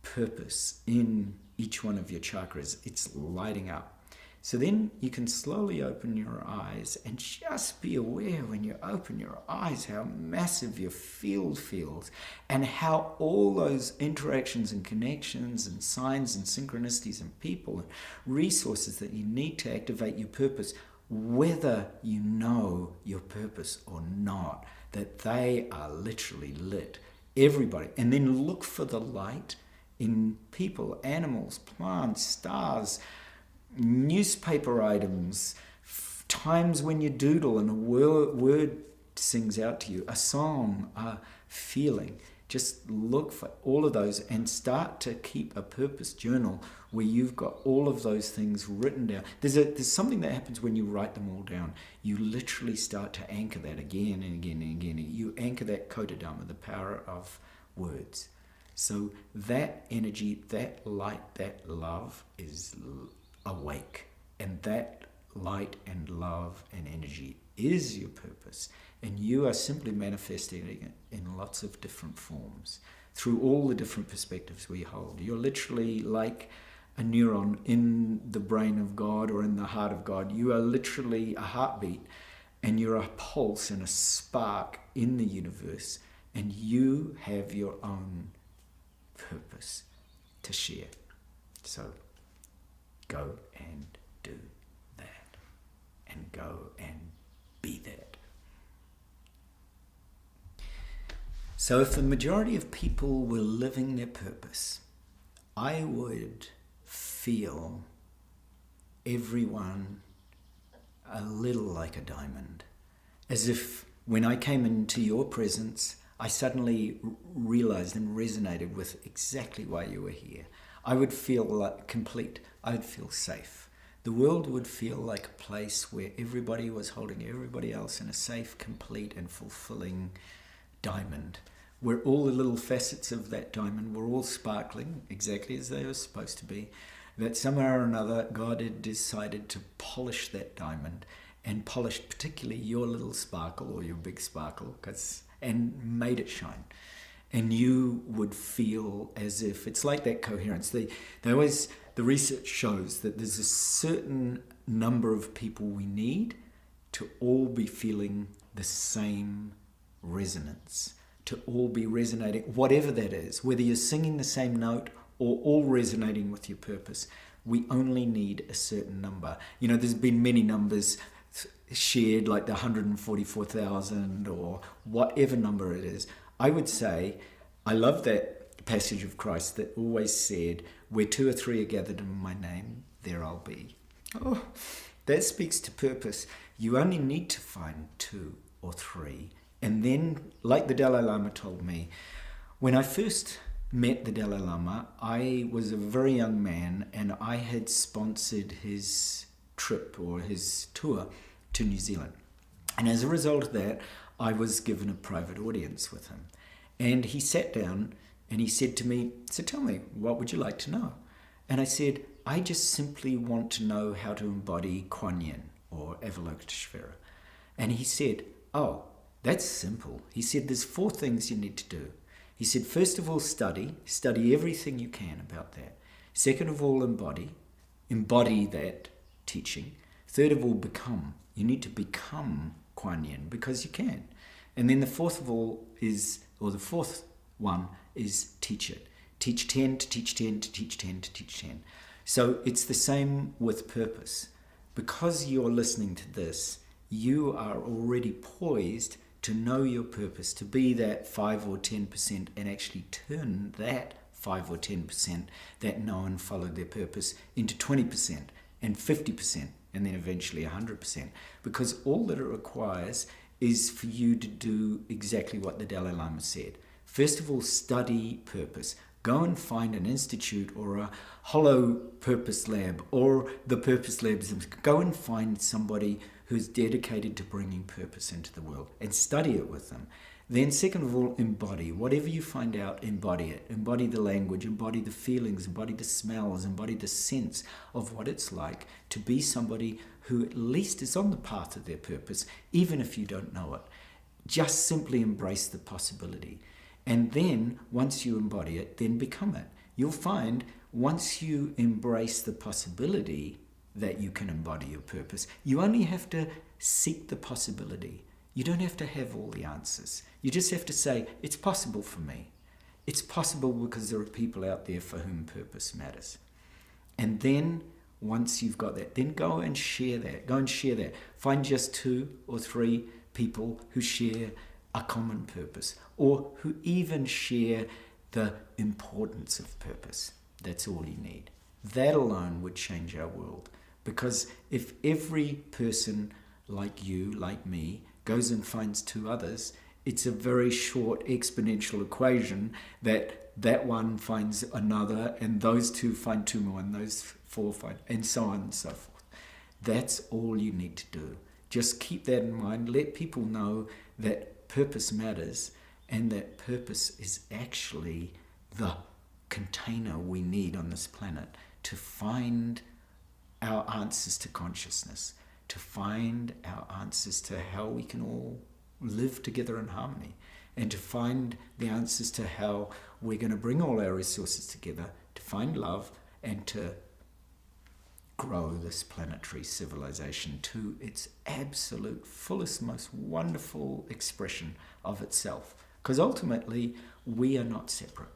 purpose in each one of your chakras, it's lighting up. So then you can slowly open your eyes and just be aware when you open your eyes how massive your field feels and how all those interactions and connections and signs and synchronicities and people and resources that you need to activate your purpose, whether you know your purpose or not, that they are literally lit. Everybody. And then look for the light in people, animals, plants, stars, newspaper items, times when you doodle and a word sings out to you, a song, a feeling. Just look for all of those and start to keep a purpose journal where you've got all of those things written down. There's something that happens when you write them all down. You literally start to anchor that again and again and again. You anchor that Kodadhamma, the power of words. So that energy, that light, that love is awake. And that light and love and energy is your purpose. And you are simply manifesting it in lots of different forms through all the different perspectives we hold. You're literally like a neuron in the brain of God or in the heart of God. You are literally a heartbeat, and you're a pulse and a spark in the universe, and you have your own purpose to share. So go and do that, and go and be that. So if the majority of people were living their purpose, I would feel everyone a little like a diamond. As if when I came into your presence, I suddenly realized and resonated with exactly why you were here. I would feel like complete. I would feel safe. The world would feel like a place where everybody was holding everybody else in a safe, complete, and fulfilling diamond, where all the little facets of that diamond were all sparkling exactly as they were supposed to be, that somehow or another God had decided to polish that diamond and polished particularly your little sparkle or your big sparkle and made it shine. And you would feel as if it's like that coherence. The research shows that there's a certain number of people we need to all be feeling the same resonance, to all be resonating, whatever that is, whether you're singing the same note or all resonating with your purpose. We only need a certain number. There's been many numbers shared, like the 144,000 or whatever number it is. I would say, I love that passage of Christ that always said, where two or three are gathered in my name, there I'll be. Oh, that speaks to purpose. You only need to find two or three. And then, like the Dalai Lama told me, when I first met the Dalai Lama, I was a very young man and I had sponsored his trip or his tour to New Zealand. And as a result of that, I was given a private audience with him. And he sat down and he said to me, so tell me, what would you like to know? And I said, I just simply want to know how to embody Kuan Yin or Avalokiteshvara. And he said, oh, that's simple. He said, there's 4 things you need to do. He said, first of all, study everything you can about that. Second of all, embody that teaching. Third of all, become. You need to become Kuan Yin because you can. And then the fourth one is teach it. Teach 10 to teach 10 to teach 10 to teach 10. So it's the same with purpose. Because you're listening to this, you are already poised to know your purpose, to be that 5 or 10% and actually turn that 5 or 10% that know and follow their purpose into 20% and 50% and then eventually 100%. Because all that it requires is for you to do exactly what the Dalai Lama said. First of all, study purpose. Go and find an institute or a hollow purpose lab or the purpose labs. Go and find somebody who's dedicated to bringing purpose into the world and study it with them. Then second of all, embody. Whatever you find out, embody it. Embody the language, embody the feelings, embody the smells, embody the sense of what it's like to be somebody who at least is on the path of their purpose, even if you don't know it. Just simply embrace the possibility. And then, once you embody it, then become it. You'll find, once you embrace the possibility that you can embody your purpose, you only have to seek the possibility. You don't have to have all the answers. You just have to say, it's possible for me. It's possible because there are people out there for whom purpose matters. And then, once you've got that, then go and share that. Go and share that. Find just 2 or 3 people who share a common purpose, or who even share the importance of purpose. That's all you need. That alone would change our world. Because if every person like you, like me, goes and finds 2 others, it's a very short exponential equation that one finds another, and those 2 find 2 more, and those 4 find, and so on and so forth. That's all you need to do. Just keep that in mind. Let people know that purpose matters, and that purpose is actually the container we need on this planet to find our answers to consciousness, to find our answers to how we can all live together in harmony, and to find the answers to how we're going to bring all our resources together to find love and to grow this planetary civilization to its absolute fullest, most wonderful expression of itself. Because ultimately, we are not separate.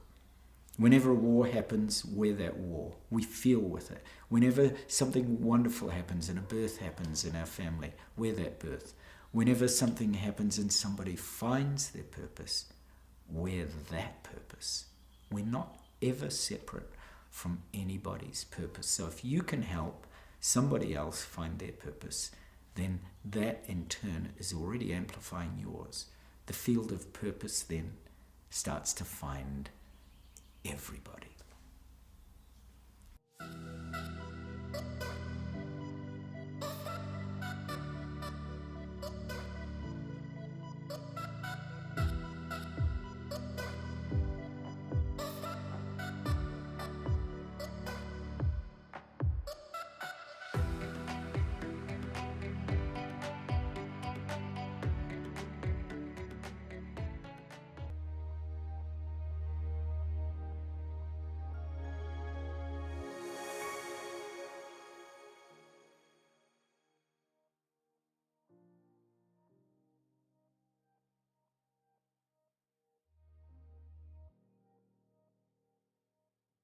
Whenever a war happens, we're that war. We feel with it. Whenever something wonderful happens and a birth happens in our family, we're that birth. Whenever something happens and somebody finds their purpose, we're that purpose. We're not ever separate from anybody's purpose. So if you can help somebody else find their purpose, then that in turn is already amplifying yours. the field of purpose then starts to find everybody.